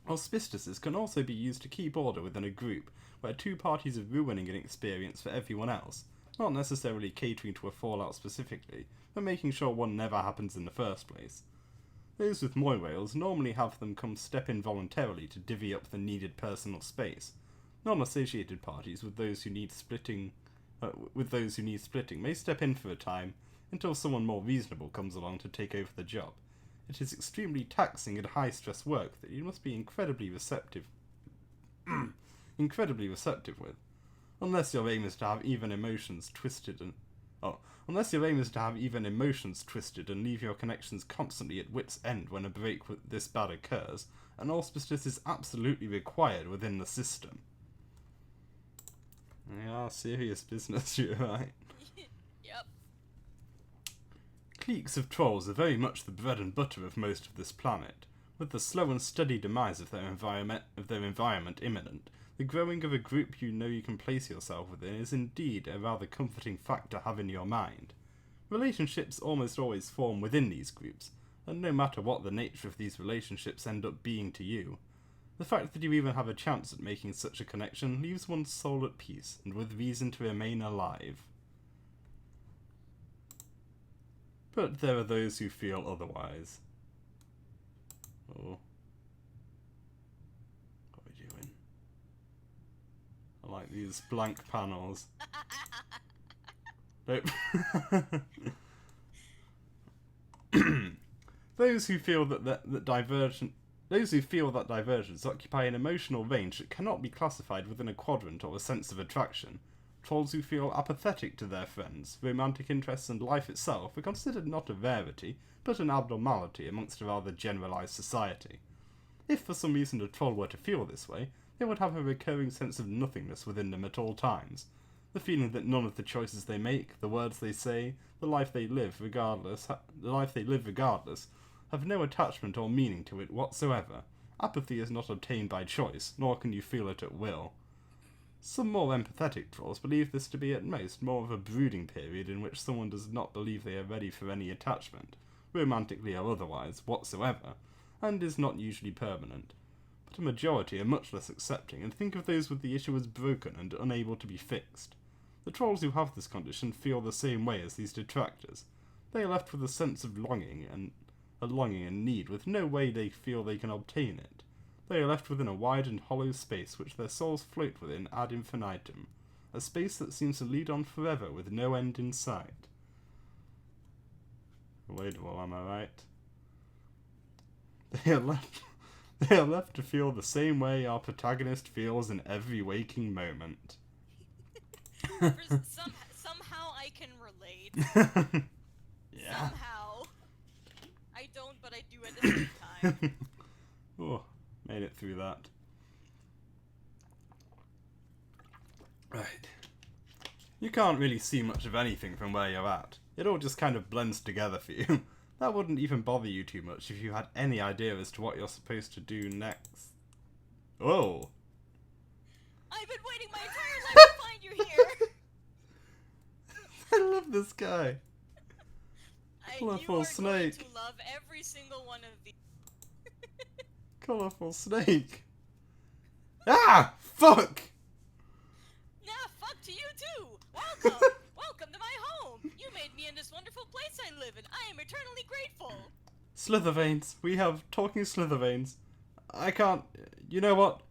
Auspiciuses can also be used to keep order within a group, where two parties are ruining an experience for everyone else, not necessarily catering to a fallout specifically, but making sure one never happens in the first place. Those with Moirails normally have them come step in voluntarily to divvy up the needed personal space. Non-associated parties with those who need splitting may step in for a time until someone more reasonable comes along to take over the job. It is extremely taxing and high-stress work that you must be incredibly receptive with. Unless your aim is to have even emotions twisted and leave your connections constantly at wit's end when a break this bad occurs, an auspicitus is absolutely required within the system. Yeah, serious business, you're right. Yep. Cliques of trolls are very much the bread and butter of most of this planet. With the slow and steady demise of their environment imminent, the growing of a group you know you can place yourself within is indeed a rather comforting fact to have in your mind. Relationships almost always form within these groups, and no matter what the nature of these relationships end up being to you, the fact that you even have a chance at making such a connection leaves one's soul at peace and with reason to remain alive. But there are those who feel otherwise. Oh. What are we doing? I like these blank panels. Nope. Those who feel that divergence occupy an emotional range that cannot be classified within a quadrant or a sense of attraction. Trolls who feel apathetic to their friends, romantic interests, and life itself are considered not a rarity, but an abnormality amongst a rather generalised society. If for some reason a troll were to feel this way, they would have a recurring sense of nothingness within them at all times. The feeling that none of the choices they make, the words they say, the life they live regardless, have no attachment or meaning to it whatsoever. Apathy is not obtained by choice, nor can you feel it at will. Some more empathetic trolls believe this to be at most more of a brooding period in which someone does not believe they are ready for any attachment, romantically or otherwise, whatsoever, and is not usually permanent. But a majority are much less accepting and think of those with the issue as broken and unable to be fixed. The trolls who have this condition feel the same way as these detractors. They are left with a sense of longing and need with no way they feel they can obtain it. They are left within a wide and hollow space which their souls float within ad infinitum, a space that seems to lead on forever with no end in sight. Relatable, am I right? They are left to feel the same way our protagonist feels in every waking moment. Somehow I can relate. Yeah. Somehow. I don't, but I do at the same time. Oh, made it through that. Right. You can't really see much of anything from where you're at. It all just kind of blends together for you. That wouldn't even bother you too much if you had any idea as to what you're supposed to do next. Oh! I've been waiting my entire life to find you here! I love this guy. Colourful you are snake. going to love every single one of these. Colourful snake. Ah! Fuck! Nah, fuck to you too! Welcome! Welcome to my home! You made me in this wonderful place I live in. I am eternally grateful! Slitherveins. We have talking Slitherveins. I can't... You know what?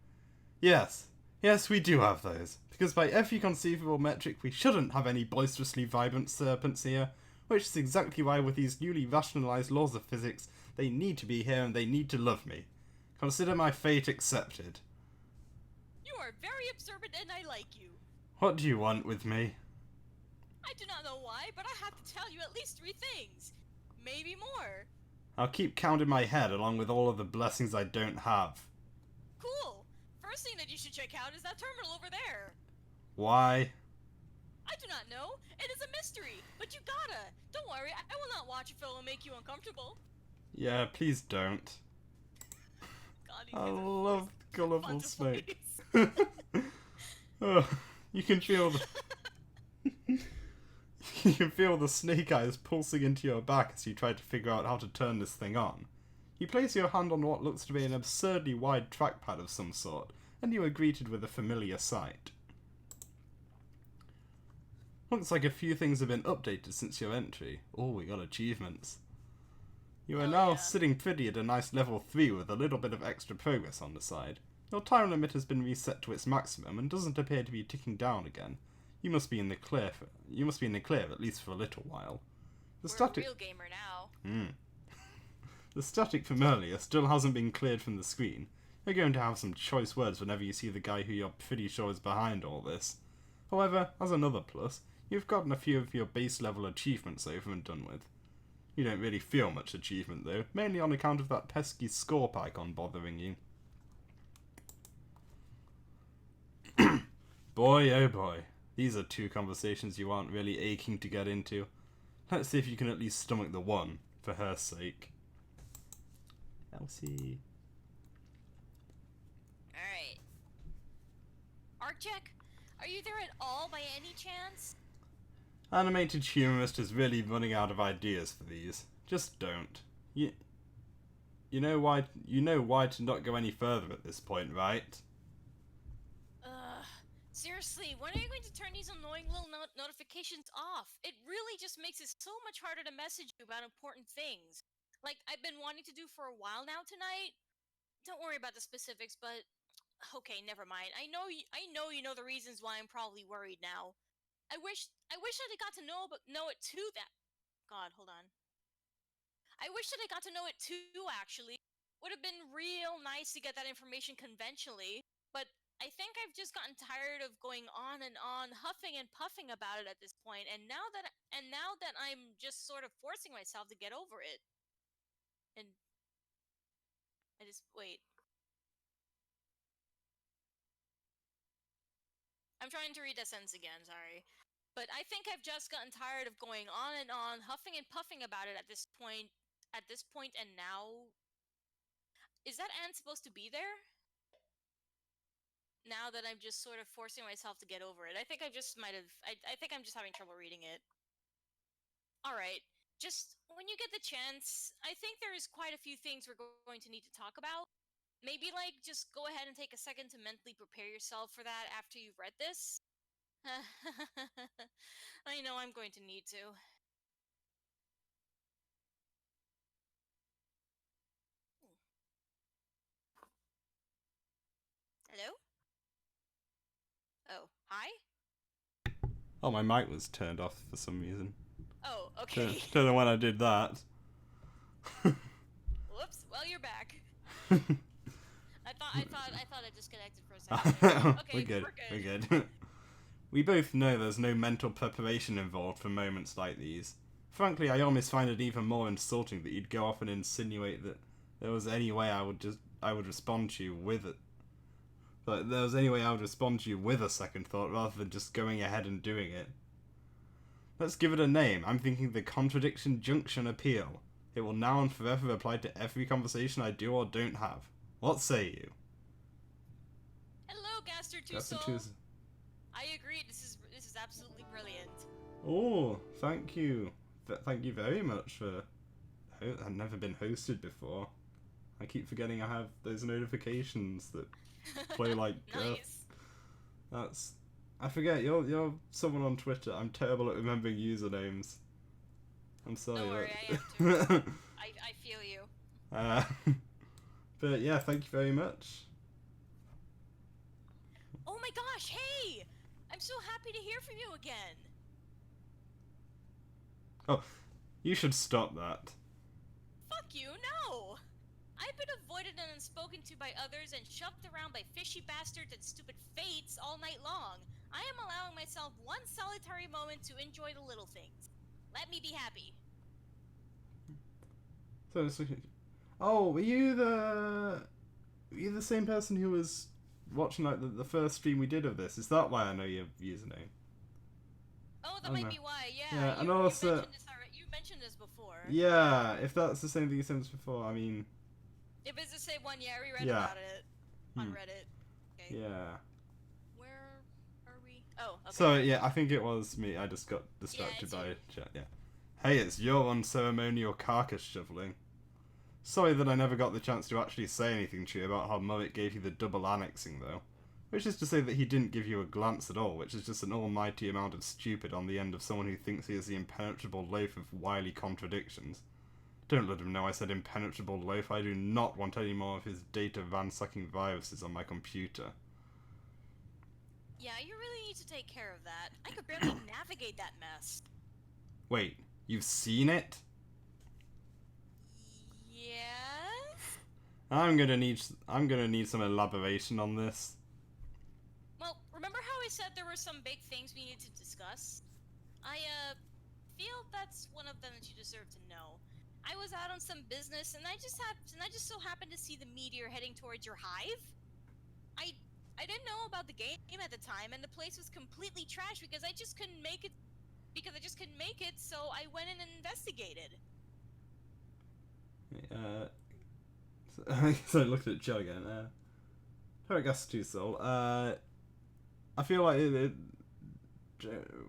Yes. Yes, we do have those. Because by every conceivable metric, we shouldn't have any boisterously vibrant serpents here. Which is exactly why with these newly rationalised laws of physics, they need to be here and they need to love me. Consider my fate accepted. You are very observant and I like you. What do you want with me? I do not know why, but I have to tell you at least 3 things. Maybe more. I'll keep count in my head along with all of the blessings I don't have. Cool. First thing that you should check out is that terminal over there. Why? I do not know. It is a mystery, but you gotta. Don't worry, I will not watch if it will make you uncomfortable. Yeah, please don't. God, I love colourful fun to snake. voice. Oh, you can feel the... You can feel the snake eyes pulsing into your back as you try to figure out how to turn this thing on. You place your hand on what looks to be an absurdly wide trackpad of some sort, and you are greeted with a familiar sight. Looks like a few things have been updated since your entry. Oh, we got achievements. You are now sitting pretty at a nice level 3 with a little bit of extra progress on the side. Your time limit has been reset to its maximum and doesn't appear to be ticking down again. You must be in the clear at least for a little while. We're a real gamer now. The static from earlier still hasn't been cleared from the screen. You're going to have some choice words whenever you see the guy who you're pretty sure is behind all this. However, as another plus, you've gotten a few of your base level achievements over and done with. You don't really feel much achievement though, mainly on account of that pesky scorp icon bothering you. Boy oh boy, these are 2 conversations you aren't really aching to get into. Let's see if you can at least stomach the one, for her sake. Elsie. Alright. Arccheck, are you there at all by any chance? Animated humorist is really running out of ideas for these. Just don't. why to not go any further at this point, right? Seriously, when are you going to turn these annoying little notifications off? It really just makes it so much harder to message you about important things. Like I've been wanting to do for a while now tonight. Don't worry about the specifics, but okay, never mind. I know you know the reasons why I'm probably worried now. I wish I'd got to know it too. That God, hold on. I wish that I got to know it too. Actually, would have been real nice to get that information conventionally. But I think I've just gotten tired of going on and on, huffing and puffing about it at this point. And now that I'm just sort of forcing myself to get over it, and I just wait. I'm trying to read that sentence again. Sorry. But I think I've just gotten tired of going on and on, huffing and puffing about it at this point. At this point, and now, is that Anne supposed to be there? Now that I'm just sort of forcing myself to get over it, I think I just might have. I think I'm just having trouble reading it. All right, just when you get the chance, I think there's quite a few things we're going to need to talk about. Maybe like just go ahead and take a second to mentally prepare yourself for that after you've read this. I know I'm going to need to. Hello? Oh, hi? Oh, my mic was turned off for some reason. Oh, okay. Don't know when I did that. Whoops. Well, you're back. I thought I disconnected for a second. Okay, We're good. We both know there's no mental preparation involved for moments like these. Frankly, I almost find it even more insulting that you'd go off and insinuate that there was any way I would respond to you with it. But there was any way I would respond to you with a second thought rather than just going ahead and doing it. Let's give it a name. I'm thinking the contradiction junction appeal. It will now and forever apply to every conversation I do or don't have. What say you? Hello, Gaster Two Soul. I agree. This is absolutely brilliant. Oh, thank you. Thank you very much for. I've never been hosted before. I keep forgetting I have those notifications that play like. Nice. I forget. You're someone on Twitter. I'm terrible at remembering usernames. I'm sorry. Don't worry, I am too. I feel you. But yeah, thank you very much. Oh my gosh! Hey, I'm so happy to hear from you again. Oh, you should stop that. Fuck you! No. I've been avoided and unspoken to by others and shoved around by fishy bastards and stupid fates all night long. I am allowing myself one solitary moment to enjoy the little things. Let me be happy. So, oh, were you the same person who was watching like the first stream we did of this? Is that why I know your username? Oh, that might be why. Yeah. Yeah, and also you mentioned this before. Yeah, if that's the same thing you sent us before, I mean. If it's the same one, yeah, we read about it on Reddit. Okay. Yeah. Where are we? Oh, okay. So yeah, I think it was me. I just got distracted by chat. Yeah. Hey, it's your unceremonial carcass shoveling. Sorry that I never got the chance to actually say anything to you about how Murray gave you the double annexing, though. Which is to say that he didn't give you a glance at all, which is just an almighty amount of stupid on the end of someone who thinks he is the impenetrable loaf of wily contradictions. Don't let him know I said impenetrable loaf. I do not want any more of his data ransacking viruses on my computer. Yeah, you really need to take care of that. I could barely navigate that mess. Wait, you've seen it? Yes? I'm gonna need some elaboration on this. Well, remember how I said there were some big things we needed to discuss? I feel that's one of them that you deserve to know. I was out on some business, and I just so happened to see the meteor heading towards your hive. I didn't know about the game at the time, and the place was completely trashed because I just couldn't make it. So I went in and investigated. So I looked at Joe again. I guess too, Soul. I feel like it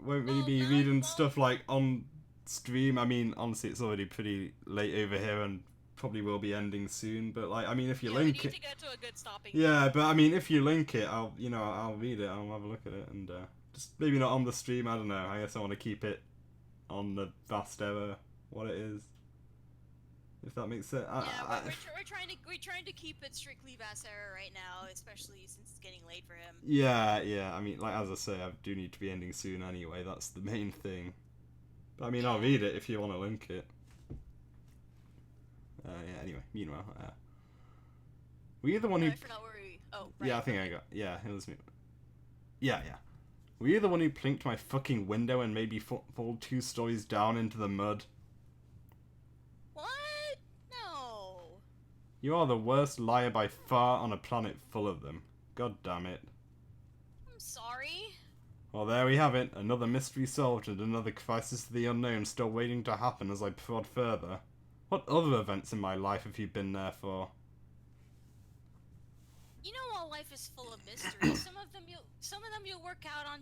won't really be reading stuff like on stream. I mean, honestly, it's already pretty late over here, and probably will be ending soon. But like, I mean, if you Yeah, we link need it, to get to a good stopping yeah. point. But I mean, if you link it, I'll read it. I'll have a look at it, and just maybe not on the stream. I don't know. I guess I want to keep it on the vast error what it is. If that makes sense. Yeah, we're trying to keep it strictly Vassara right now, especially since it's getting late for him. Yeah, yeah. I mean, like as I say, I do need to be ending soon anyway. That's the main thing. But I mean, I'll read it if you want to link it. Yeah. Anyway, meanwhile, were you the one who? I forgot where we. Oh, right. Yeah, I think I got. Yeah, it was me. Yeah, yeah. Were you the one who plinked my fucking window and made me fall 2 stories down into the mud? What? No. You are the worst liar by far on a planet full of them. God damn it. I'm sorry. Well, there we have it. Another mystery solved and another crisis of the unknown still waiting to happen as I prod further. What other events in my life have you been there for? You know, while life is full of mysteries, some of them you'll work out on.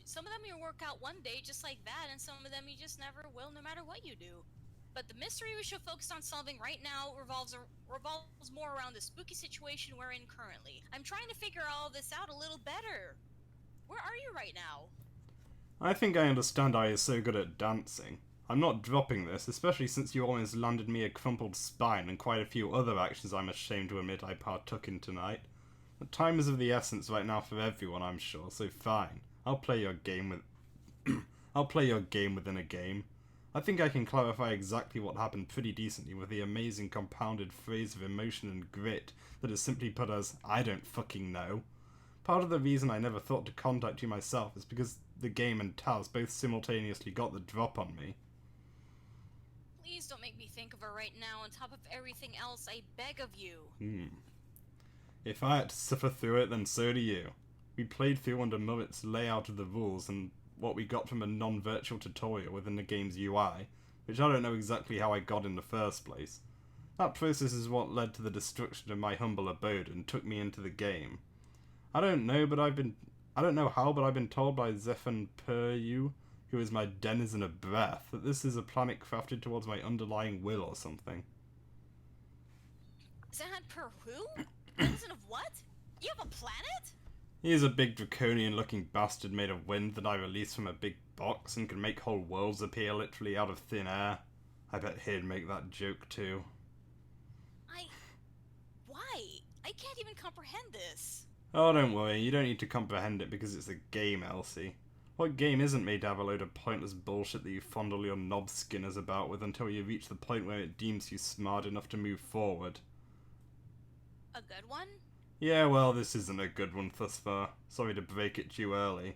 Some of them you'll work out one day just like that, and some of them you just never will, no matter what you do. But the mystery we should focus on solving right now revolves more around the spooky situation we're in currently. I'm trying to figure all this out a little better. Where are you right now? I think I understand how you're so good at dancing. I'm not dropping this, especially since you almost landed me a crumpled spine and quite a few other actions I'm ashamed to admit I partook in tonight. But time is of the essence right now for everyone, I'm sure, so fine. I'll play your game with... I'll play your game within a game. I think I can clarify exactly what happened pretty decently with the amazing compounded phrase of emotion and grit that is simply put as, I don't fucking know. Part of the reason I never thought to contact you myself is because the game and Taz both simultaneously got the drop on me. Please don't make me think of her right now on top of everything else, I beg of you. If I had to suffer through it, then so do you. We played through under Murrett's layout of the rules and what we got from a non-virtual tutorial within the game's UI, which I don't know exactly how I got in the first place. That process is what led to the destruction of my humble abode and took me into the game. I don't know how, but I've been told by Zephan Puryu, who is my denizen of breath, that this is a planet crafted towards my underlying will or something. Zephan Puryu? Denizen of what? You have a planet? He is a big draconian-looking bastard made of wind that I released from a big box and can make whole worlds appear literally out of thin air. I bet he'd make that joke too. Why? I can't even comprehend this. Oh, don't worry, you don't need to comprehend it because it's a game, Elsie. What game isn't made to have a load of pointless bullshit that you fondle your knob skinners about with until you reach the point where it deems you smart enough to move forward? A good one? Yeah, well, this isn't a good one thus far. Sorry to break it to you early.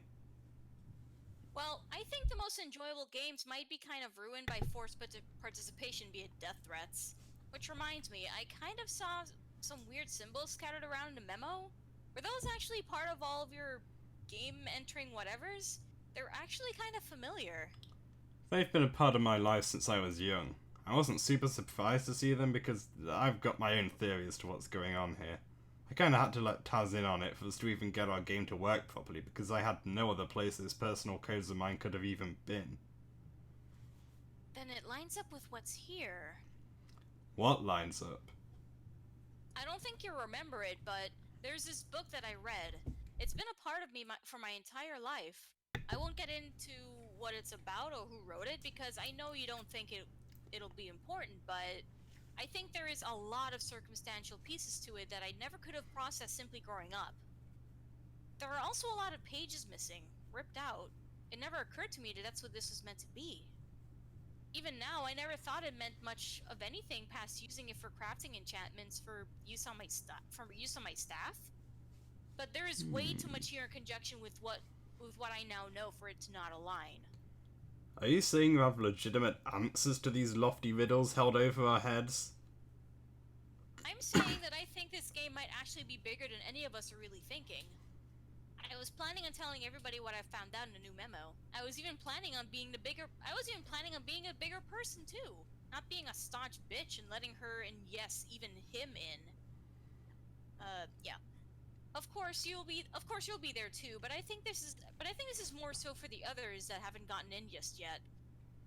Well, I think the most enjoyable games might be kind of ruined by forced participation via death threats. Which reminds me, I kind of saw some weird symbols scattered around in a memo. Were those actually part of all of your game entering whatevers? They're actually kind of familiar. They've been a part of my life since I was young. I wasn't super surprised to see them because I've got my own theory as to what's going on here. I kinda had to let Taz in on it for us to even get our game to work properly because I had no other place this personal codes of mine could have even been. Then it lines up with what's here. What lines up? I don't think you'll remember it, but there's this book that I read. It's been a part of me for my entire life. I won't get into what it's about or who wrote it because I know you don't think it'll be important, but I think there is a lot of circumstantial pieces to it that I never could have processed simply growing up. There are also a lot of pages missing, ripped out. It never occurred to me that that's what this was meant to be. Even now, I never thought it meant much of anything past using it for crafting enchantments for use on my staff. But there is way too much here in conjunction with what I now know for it to not align. Are you saying you have legitimate answers to these lofty riddles held over our heads? I'm saying that I think this game might actually be bigger than any of us are really thinking. I was planning on telling everybody what I found out in a new memo. I was even planning on being a bigger person too. Not being a staunch bitch and letting her and yes, even him in. Yeah. Of course you'll be there too, but I think this is more so for the others that haven't gotten in just yet.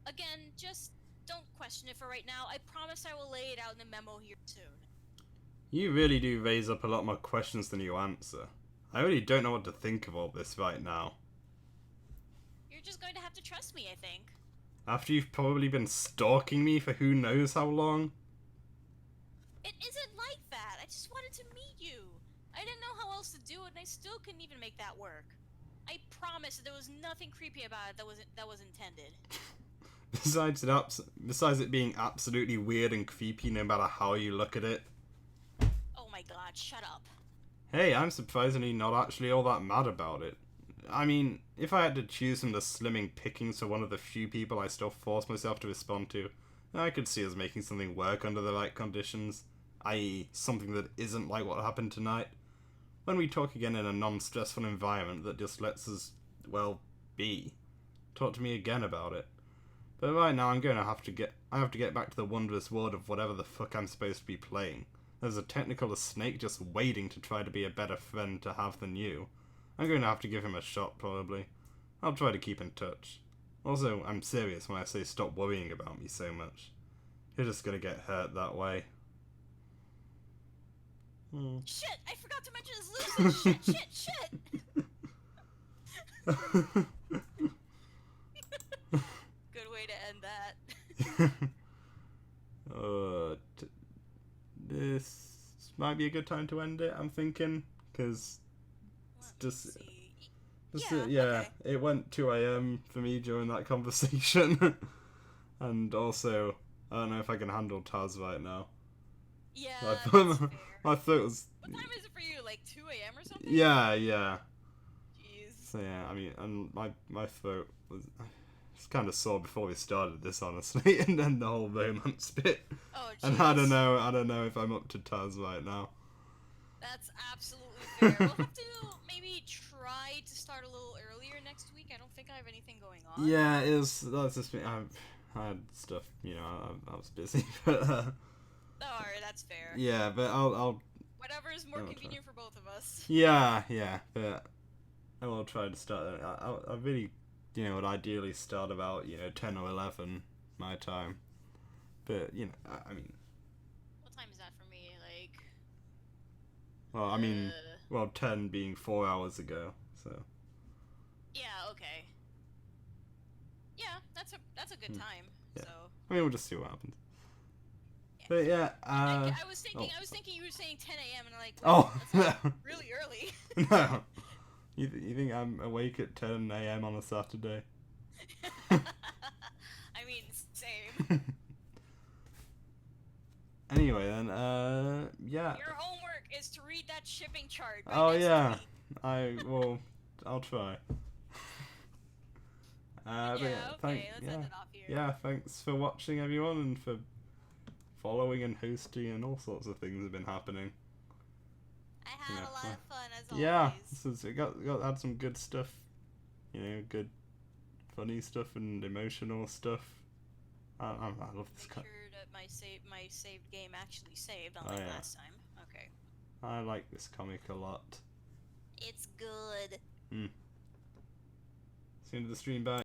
Again, just don't question it for right now. I promise I will lay it out in a memo here soon. You really do raise up a lot more questions than you answer. I really don't know what to think of all this right now. You're just going to have to trust me, I think. After you've probably been stalking me for who knows how long? It isn't like that. I just wanted to meet you. I didn't know how else to do it, and I still couldn't even make that work. I promise that there was nothing creepy about it that was intended. Besides it being absolutely weird and creepy no matter how you look at it. Oh my god, shut up. Hey, I'm surprisingly not actually all that mad about it. I mean, if I had to choose from the slimming pickings for one of the few people I still force myself to respond to, I could see us making something work under the right conditions, i.e. something that isn't like what happened tonight. When we talk again in a non-stressful environment that just lets us, well, be. Talk to me again about it. But right now I have to get back to the wondrous world of whatever the fuck I'm supposed to be playing. There's a technical snake just waiting to try to be a better friend to have than you. I'm going to have to give him a shot, probably. I'll try to keep in touch. Also, I'm serious when I say stop worrying about me so much. You're just gonna get hurt that way. Shit! I forgot to mention his lusus! Shit! Good way to end that. This might be a good time to end it, I'm thinking, because it's Okay. it went 2 a.m. for me during that conversation. And also, I don't know if I can handle Taz right now. Yeah, My that's fair. my throat was... What time is it for you? Like 2 a.m. or something? Yeah. Jeez. So yeah, I mean, and my throat was... It's kind of sore before we started this, honestly, and then the whole romance bit. Oh, jeez. And I don't know if I'm up to Taz right now. That's absolutely fair. We'll have to maybe try to start a little earlier next week. I don't think I have anything going on. Yeah, that's just me. I had stuff, I was busy, but Alright, that's fair. yeah, but I'll Whatever is more convenient for both of us. yeah, but I will try to start. I really, would ideally start about 10 or 11 my time, but I mean. What time is that for me? Like. Well, I mean, 10 being 4 hours ago, so. Yeah. Okay. Yeah, that's a good time. Yeah. So. I mean, we'll just see what happens. Yeah. But yeah, I was thinking you were saying 10 a.m. and I'm like, oh, that's not really early. No. You think I'm awake at 10 a.m. on a Saturday? I mean, same. Anyway, then, yeah. Your homework is to read that shipping chart. Oh, Next yeah. week. I'll try. Yeah, but yeah, okay, let's end it off here. Yeah, thanks for watching, everyone, and for following and hosting, and all sorts of things have been happening. I had a lot of fun, as always. Yeah, it had some good stuff. Good, funny stuff and emotional stuff. I love this Make sure that my saved game actually saved, unlike last time. Okay. I like this comic a lot. It's good. See you into the stream, bye.